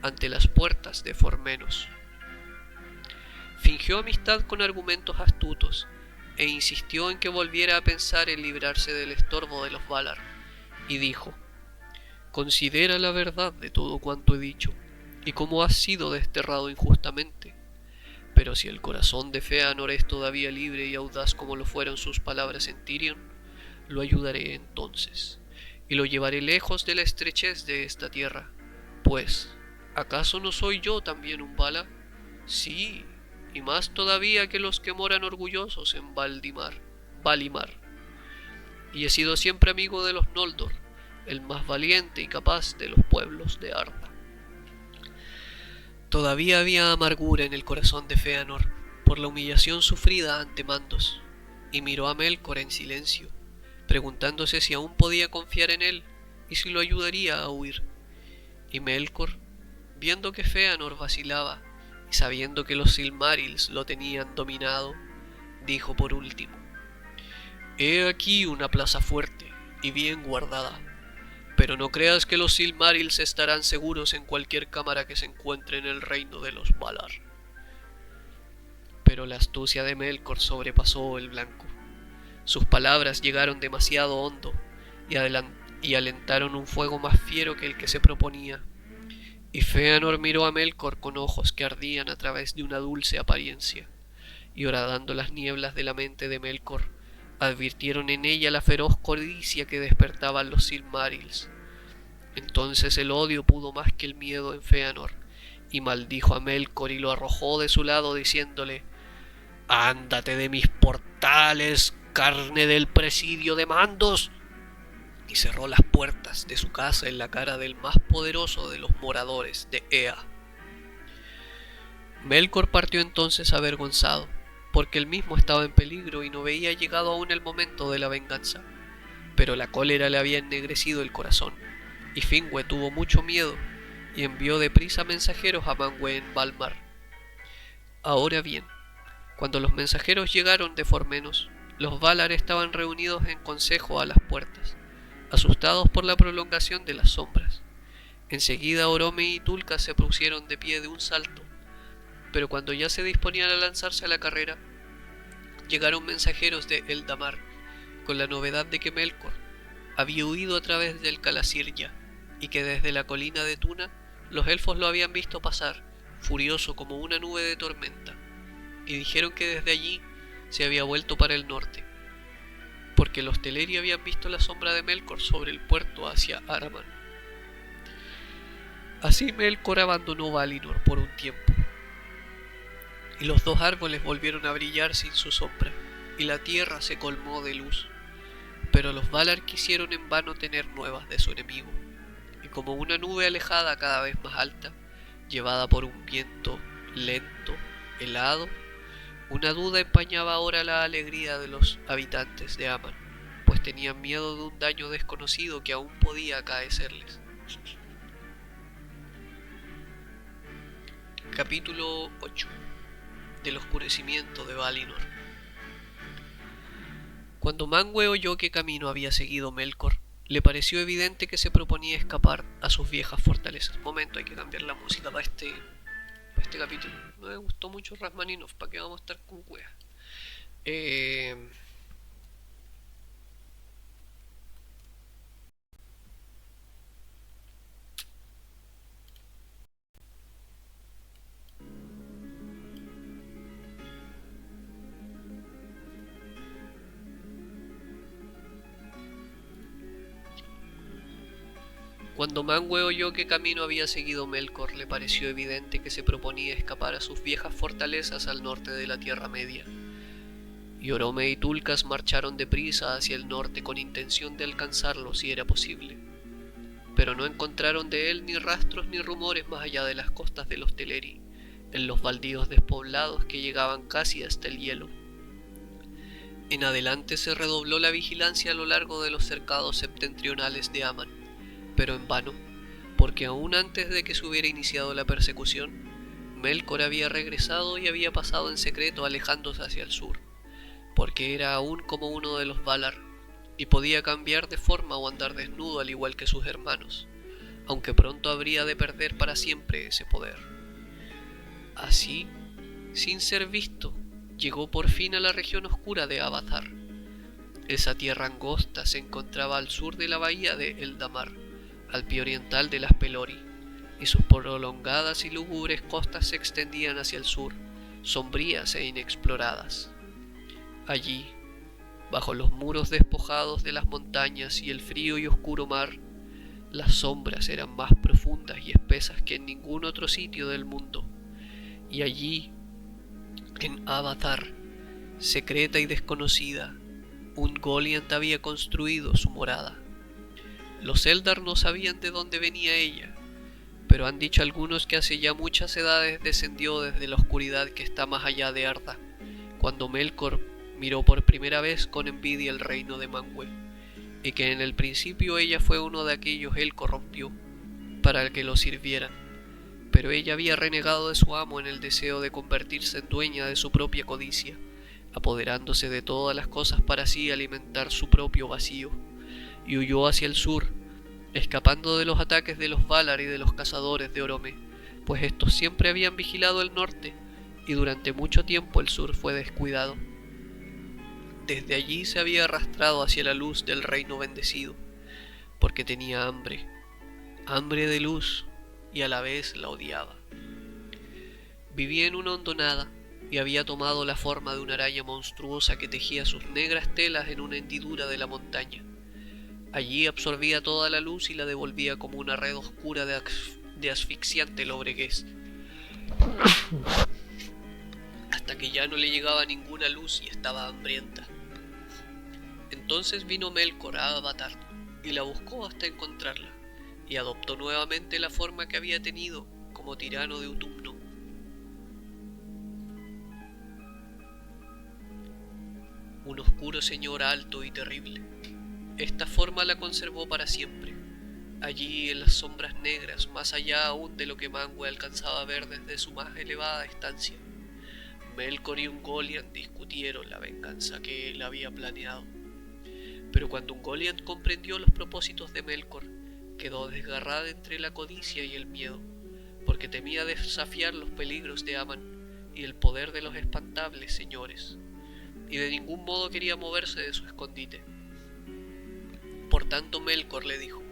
S1: ante las puertas de Formenos. Fingió amistad con argumentos astutos, e insistió en que volviera a pensar en librarse del estorbo de los Valar, y dijo: Considera la verdad de todo cuanto he dicho, y cómo has sido desterrado injustamente. Pero si el corazón de Fëanor es todavía libre y audaz como lo fueron sus palabras en Tirion, lo ayudaré entonces, y lo llevaré lejos de la estrechez de esta tierra, pues, ¿acaso no soy yo también un Vala? Sí, y más todavía que los que moran orgullosos en Valimar. Y he sido siempre amigo de los Noldor, el más valiente y capaz de los pueblos de Arda. Todavía había amargura en el corazón de Fëanor por la humillación sufrida ante Mandos, y miró a Melkor en silencio, preguntándose si aún podía confiar en él y si lo ayudaría a huir. Y Melkor, viendo que Fëanor vacilaba y sabiendo que los Silmarils lo tenían dominado, dijo por último: He aquí una plaza fuerte y bien guardada, pero no creas que los Silmarils estarán seguros en cualquier cámara que se encuentre en el reino de los Valar. Pero la astucia de Melkor sobrepasó el blanco. Sus palabras llegaron demasiado hondo y alentaron un fuego más fiero que el que se proponía. Y Fëanor miró a Melkor con ojos que ardían a través de una dulce apariencia, y horadando las nieblas de la mente de Melkor, advirtieron en ella la feroz codicia que despertaban los Silmarils. Entonces el odio pudo más que el miedo en Fëanor, y maldijo a Melkor y lo arrojó de su lado diciéndole: Ándate de mis portales, carne del presidio de Mandos. Y cerró las puertas de su casa en la cara del más poderoso de los moradores de Ea. Melkor partió entonces avergonzado, porque él mismo estaba en peligro y no veía llegado aún el momento de la venganza. Pero la cólera le había ennegrecido el corazón, y Finwë tuvo mucho miedo, y envió deprisa mensajeros a Manwë en Valmar. Ahora bien, cuando los mensajeros llegaron de Formenos, los Valar estaban reunidos en consejo a las puertas, asustados por la prolongación de las sombras. Enseguida Orome y Tulkas se pusieron de pie de un salto, pero cuando ya se disponían a lanzarse a la carrera, llegaron mensajeros de Eldamar, con la novedad de que Melkor, había huido a través del Calasirya, y que desde la colina de Tuna los elfos lo habían visto pasar, furioso como una nube de tormenta, y dijeron que desde allí se había vuelto para el norte, porque los Teleri habían visto la sombra de Melkor sobre el puerto hacia Araman. Así Melkor abandonó Valinor por un tiempo, y los dos árboles volvieron a brillar sin su sombra, y la tierra se colmó de luz. Pero los Valar quisieron en vano tener nuevas de su enemigo, y como una nube alejada cada vez más alta, llevada por un viento lento, helado, una duda empañaba ahora la alegría de los habitantes de Aman, pues tenían miedo de un daño desconocido que aún podía acaecerles. Capítulo 8. Del oscurecimiento de Valinor. Cuando Manwë oyó qué camino había seguido Melkor, le pareció evidente que se proponía escapar a sus viejas fortalezas. Momento, hay que cambiar la música para este capítulo. No me gustó mucho Rachmaninoff, ¿para qué vamos a estar con weas? Cuando Manwë oyó qué camino había seguido Melkor, le pareció evidente que se proponía escapar a sus viejas fortalezas al norte de la Tierra Media. Y Orome y Tulkas marcharon deprisa hacia el norte con intención de alcanzarlo si era posible. Pero no encontraron de él ni rastros ni rumores más allá de las costas de los Teleri, en los baldíos despoblados que llegaban casi hasta el hielo. En adelante se redobló la vigilancia a lo largo de los cercados septentrionales de Aman, pero en vano, porque aún antes de que se hubiera iniciado la persecución, Melkor había regresado y había pasado en secreto alejándose hacia el sur, porque era aún como uno de los Valar, y podía cambiar de forma o andar desnudo al igual que sus hermanos, aunque pronto habría de perder para siempre ese poder. Así, sin ser visto, llegó por fin a la región oscura de Avatar. Esa tierra angosta se encontraba al sur de la bahía de Eldamar, al pie oriental de las Pelori, y sus prolongadas y lúgubres costas se extendían hacia el sur, sombrías e inexploradas. Allí, bajo los muros despojados de las montañas y el frío y oscuro mar, las sombras eran más profundas y espesas que en ningún otro sitio del mundo, y allí, en Avatar, secreta y desconocida, un Goliath había construido su morada. Los Eldar no sabían de dónde venía ella, pero han dicho algunos que hace ya muchas edades descendió desde la oscuridad que está más allá de Arda, cuando Melkor miró por primera vez con envidia el reino de Manwë, y que en el principio ella fue uno de aquellos él corrompió, para que lo sirvieran, pero ella había renegado de su amo en el deseo de convertirse en dueña de su propia codicia, apoderándose de todas las cosas para así alimentar su propio vacío, y huyó hacia el sur, escapando de los ataques de los Valar y de los cazadores de Orome, pues estos siempre habían vigilado el norte, y durante mucho tiempo el sur fue descuidado. Desde allí se había arrastrado hacia la luz del reino bendecido, porque tenía hambre de luz, y a la vez la odiaba. Vivía en una hondonada, y había tomado la forma de una araña monstruosa que tejía sus negras telas en una hendidura de la montaña. Allí absorbía toda la luz y la devolvía como una red oscura de asfixiante lobreguez, hasta que ya no le llegaba ninguna luz y estaba hambrienta. Entonces vino Melkor a Avatar y la buscó hasta encontrarla, y adoptó nuevamente la forma que había tenido como tirano de Utumno. Un oscuro señor alto y terrible. Esta forma la conservó para siempre, allí en las sombras negras, más allá aún de lo que Manwë alcanzaba a ver desde su más elevada estancia. Melkor y Ungoliant discutieron la venganza que él había planeado, pero cuando Ungoliant comprendió los propósitos de Melkor, quedó desgarrada entre la codicia y el miedo, porque temía desafiar los peligros de Aman y el poder de los espantables señores, y de ningún modo quería moverse de su escondite. Por tanto Melkor le dijo: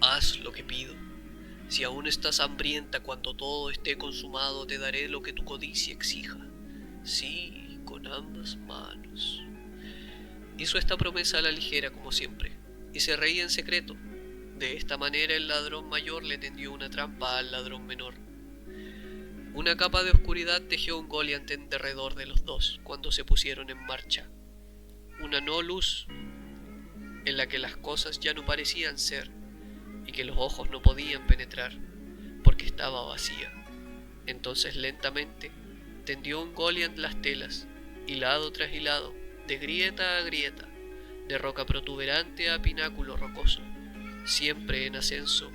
S1: haz lo que pido. Si aún estás hambrienta, cuando todo esté consumado te daré lo que tu codicia exija. Sí, con ambas manos. Hizo esta promesa a la ligera como siempre, y se reía en secreto. De esta manera el ladrón mayor le tendió una trampa al ladrón menor. Una capa de oscuridad tejió un Goliath en derredor de los dos cuando se pusieron en marcha. Una no luz en la que las cosas ya no parecían ser y que los ojos no podían penetrar porque estaba vacía. Entonces lentamente tendió un Goliath las telas, hilado tras hilado, de grieta a grieta, de roca protuberante a pináculo rocoso, siempre en ascenso,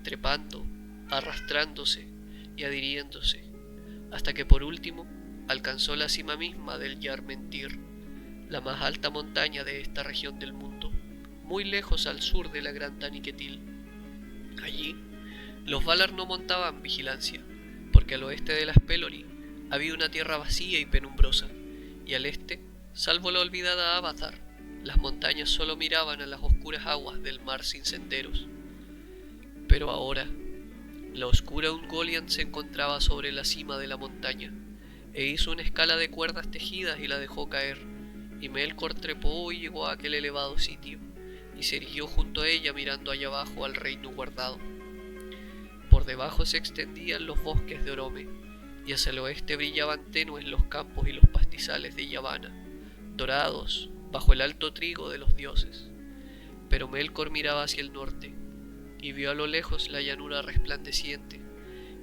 S1: trepando, arrastrándose y adhiriéndose, hasta que por último alcanzó la cima misma del Yarmentir, la más alta montaña de esta región del mundo, muy lejos al sur de la gran Taniquetil. Allí, los Valar no montaban vigilancia, porque al oeste de las Pelori había una tierra vacía y penumbrosa, y al este, salvo la olvidada Avatar, las montañas solo miraban a las oscuras aguas del mar sin senderos. Pero ahora, la oscura Ungoliant se encontraba sobre la cima de la montaña, e hizo una escala de cuerdas tejidas y la dejó caer, y Melkor trepó y llegó a aquel elevado sitio, y se erigió junto a ella mirando allá abajo al reino guardado. Por debajo se extendían los bosques de Orome, y hacia el oeste brillaban tenues los campos y los pastizales de Yavanna, dorados bajo el alto trigo de los dioses. Pero Melkor miraba hacia el norte, y vio a lo lejos la llanura resplandeciente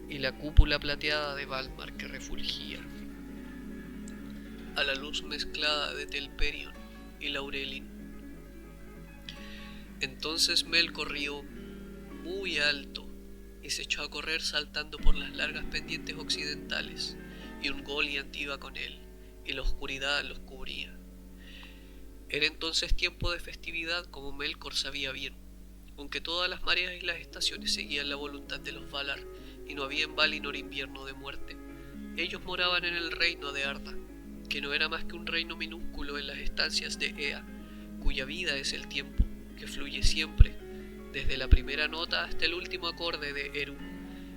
S1: y la cúpula plateada de Valmar que refulgía a la luz mezclada de Telperion y Laurelin. Entonces Melkor rió muy alto y se echó a correr saltando por las largas pendientes occidentales, y un Goliath iba con él, y la oscuridad los cubría. Era entonces tiempo de festividad, como Melkor sabía bien, aunque todas las mareas y las estaciones seguían la voluntad de los Valar, y no había en Valinor invierno de muerte. Ellos moraban en el reino de Arda, que no era más que un reino minúsculo en las estancias de Ea, cuya vida es el tiempo, que fluye siempre, desde la primera nota hasta el último acorde de Eru,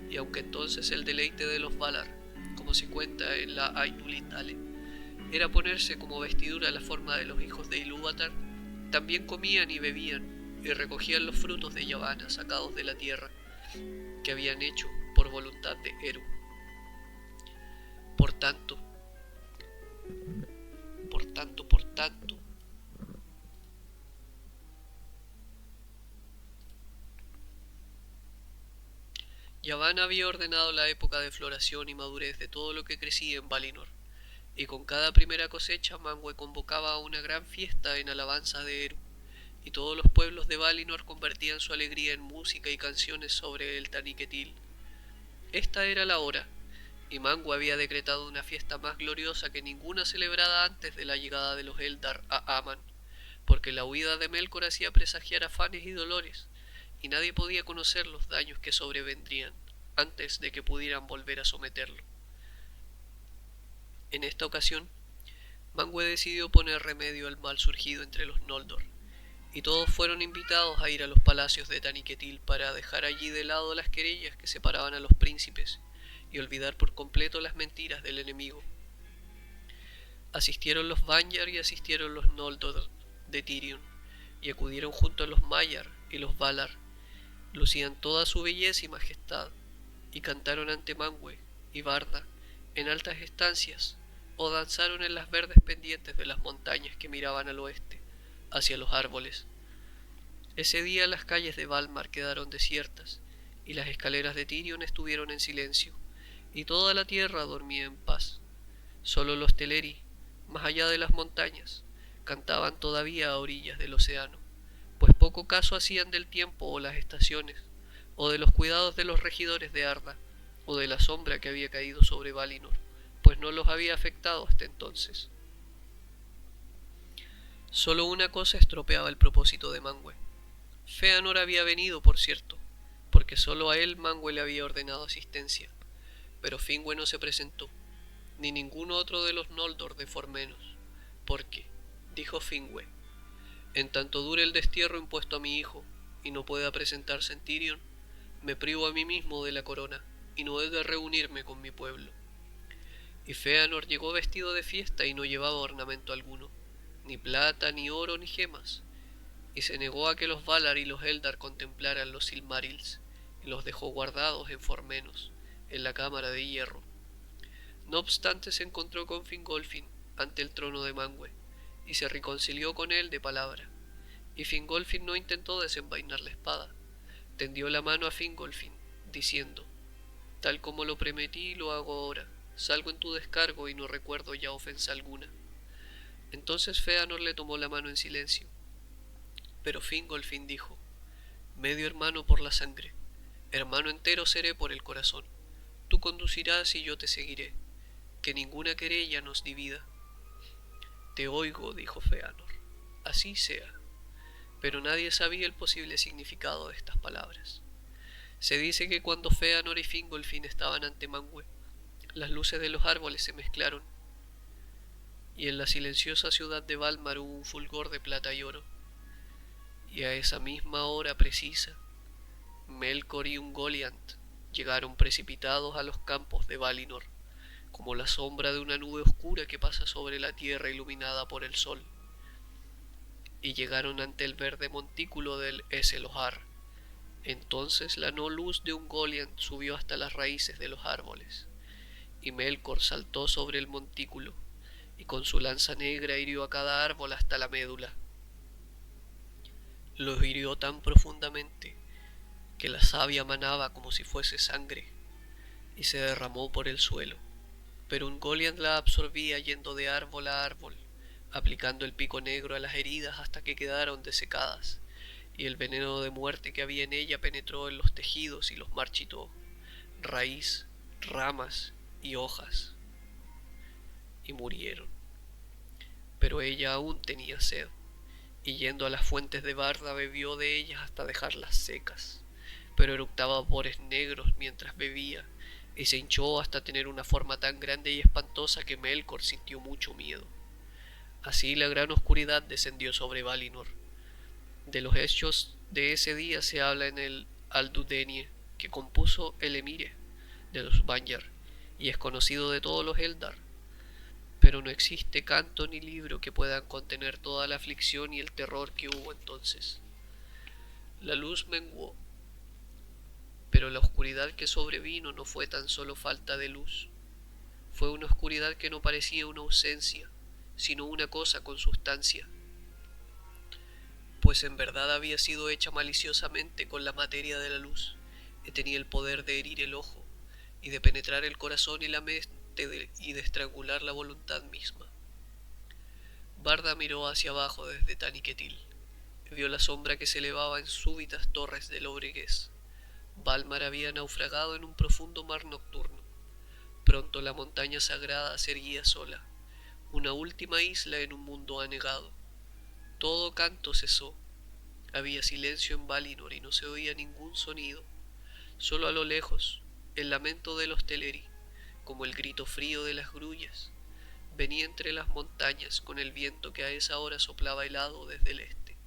S1: y aunque entonces el deleite de los Valar, como se cuenta en la Ainulit Ale, era ponerse como vestidura la forma de los hijos de Ilúvatar, también comían y bebían, y recogían los frutos de Yavanna sacados de la tierra, que habían hecho por voluntad de Eru. Por tanto, Yavanna había ordenado la época de floración y madurez de todo lo que crecía en Valinor, y con cada primera cosecha Manwë convocaba a una gran fiesta en alabanza de Eru, y todos los pueblos de Valinor convertían su alegría en música y canciones sobre el Taniquetil. Esta era la hora, y Manwë había decretado una fiesta más gloriosa que ninguna celebrada antes de la llegada de los Eldar a Aman, porque la huida de Melkor hacía presagiar afanes y dolores, y nadie podía conocer los daños que sobrevendrían antes de que pudieran volver a someterlo. En esta ocasión, Manwë decidió poner remedio al mal surgido entre los Noldor, y todos fueron invitados a ir a los palacios de Taniquetil para dejar allí de lado las querellas que separaban a los príncipes y olvidar por completo las mentiras del enemigo. Asistieron los Vanyar y asistieron los Noldor de Tirion, y acudieron junto a los Maiar y los Valar. Lucían toda su belleza y majestad, y cantaron ante Manwë y Barda en altas estancias, o danzaron en las verdes pendientes de las montañas que miraban al oeste, hacia los árboles. Ese día las calles de Valmar quedaron desiertas, y las escaleras de Tirion estuvieron en silencio, y toda la tierra dormía en paz. Solo los Teleri, más allá de las montañas, cantaban todavía a orillas del océano, pues poco caso hacían del tiempo o las estaciones, o de los cuidados de los regidores de Arda, o de la sombra que había caído sobre Valinor, pues no los había afectado hasta entonces. Solo una cosa estropeaba el propósito de Manwë. Fëanor había venido, por cierto, porque solo a él Manwë le había ordenado asistencia, pero Finwë no se presentó, ni ningún otro de los Noldor de Formenos, porque, dijo Finwë, En tanto dure el destierro impuesto a mi hijo, y no pueda presentarse en Tirion, me privo a mí mismo de la corona, y no he de reunirme con mi pueblo. Y Fëanor llegó vestido de fiesta y no llevaba ornamento alguno, ni plata, ni oro, ni gemas, y se negó a que los Valar y los Eldar contemplaran los Silmarils, y los dejó guardados en Formenos, en la cámara de hierro. No obstante se encontró con Fingolfin ante el trono de Manwë, y se reconcilió con él de palabra. Y Fingolfin no intentó desenvainar la espada, tendió la mano a Fingolfin, diciendo: tal como lo prometí lo hago ahora, salgo en tu descargo y no recuerdo ya ofensa alguna. Entonces Fëanor le tomó la mano en silencio, pero Fingolfin dijo: medio hermano por la sangre, hermano entero seré por el corazón. Tú conducirás y yo te seguiré, que ninguna querella nos divida. Te oigo, dijo Fëanor, así sea. Pero nadie sabía el posible significado de estas palabras. Se dice que cuando Fëanor y Fingolfin estaban ante Manwë, las luces de los árboles se mezclaron, y en la silenciosa ciudad de Valmar hubo un fulgor de plata y oro. Y a esa misma hora precisa, Melkor y Ungoliant llegaron precipitados a los campos de Valinor, como la sombra de una nube oscura que pasa sobre la tierra iluminada por el sol. Y llegaron ante el verde montículo del Eselohar. Entonces la no luz de Ungoliant subió hasta las raíces de los árboles, y Melkor saltó sobre el montículo, y con su lanza negra hirió a cada árbol hasta la médula. Los hirió tan profundamente que la savia manaba como si fuese sangre, y se derramó por el suelo. Pero Ungoliant la absorbía yendo de árbol a árbol, aplicando el pico negro a las heridas hasta que quedaron desecadas, y el veneno de muerte que había en ella penetró en los tejidos y los marchitó, raíz, ramas y hojas, y murieron. Pero ella aún tenía sed, y yendo a las fuentes de Barda bebió de ellas hasta dejarlas secas, pero eructaba vapores negros mientras bebía, y se hinchó hasta tener una forma tan grande y espantosa que Melkor sintió mucho miedo. Así la gran oscuridad descendió sobre Valinor. De los hechos de ese día se habla en el Aldudenie, que compuso el Emire de los Vanyar, y es conocido de todos los Eldar, pero no existe canto ni libro que puedan contener toda la aflicción y el terror que hubo entonces. La luz menguó, pero la oscuridad que sobrevino no fue tan solo falta de luz, fue una oscuridad que no parecía una ausencia, sino una cosa con sustancia, pues en verdad había sido hecha maliciosamente con la materia de la luz, y tenía el poder de herir el ojo, y de penetrar el corazón y la mente, y de estrangular la voluntad misma. Barda miró hacia abajo desde Taniquetil, y vio la sombra que se elevaba en súbitas torres de lobreguez. Valmar había naufragado en un profundo mar nocturno. Pronto la montaña sagrada se erguía sola, una última isla en un mundo anegado. Todo canto cesó. Había silencio en Valinor y no se oía ningún sonido. Solo a lo lejos, el lamento de los Teleri, como el grito frío de las grullas, venía entre las montañas con el viento que a esa hora soplaba helado desde el este.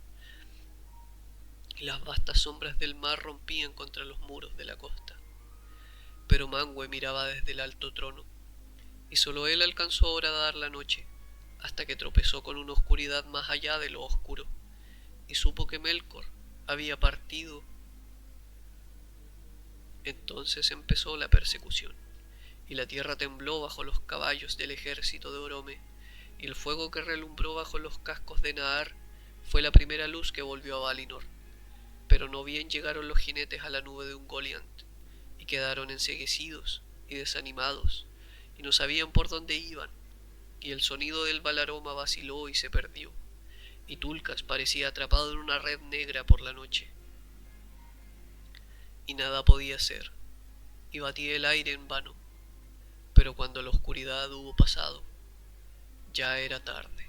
S1: Y las vastas sombras del mar rompían contra los muros de la costa. Pero Manwë miraba desde el alto trono, y solo él alcanzó a horadar la noche, hasta que tropezó con una oscuridad más allá de lo oscuro, y supo que Melkor había partido. Entonces empezó la persecución, y la tierra tembló bajo los caballos del ejército de Orome, y el fuego que relumbró bajo los cascos de Nahar fue la primera luz que volvió a Valinor. Pero no bien llegaron los jinetes a la nube de Ungoliant, y quedaron enceguecidos y desanimados, y no sabían por dónde iban, y el sonido del Valaroma vaciló y se perdió, y Tulkas parecía atrapado en una red negra por la noche. Y nada podía hacer, y batía el aire en vano, pero cuando la oscuridad hubo pasado, ya era tarde.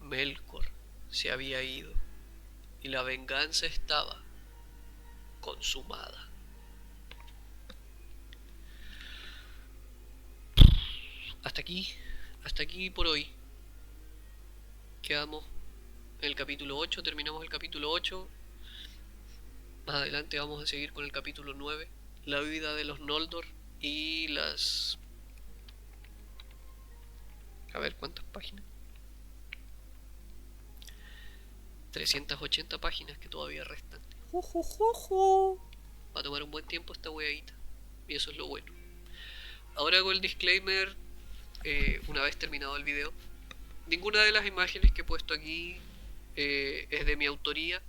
S1: Melkor se había ido, y la venganza estaba consumada. Hasta aquí por hoy. Quedamos el capítulo 8, terminamos el capítulo 8. Más adelante vamos a seguir con el capítulo 9, la vida de los Noldor y las... A ver cuántas páginas. 380 páginas que todavía restan. Va a tomar un buen tiempo esta weadita. Y eso es lo bueno. Ahora hago el disclaimer una vez terminado el video. Ninguna de las imágenes que he puesto aquí es de mi autoría.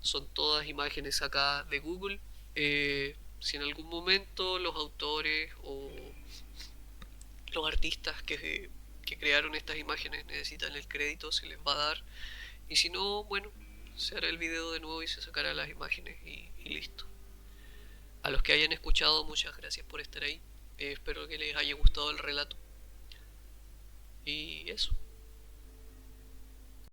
S1: Son todas imágenes sacadas de Google. Si en algún momento los autores o los artistas que crearon estas imágenes necesitan el crédito, se les va a dar. Y si no, bueno, se hará el video de nuevo y se sacará las imágenes y listo. A los que hayan escuchado, muchas gracias por estar ahí. Espero que les haya gustado el relato. Y eso.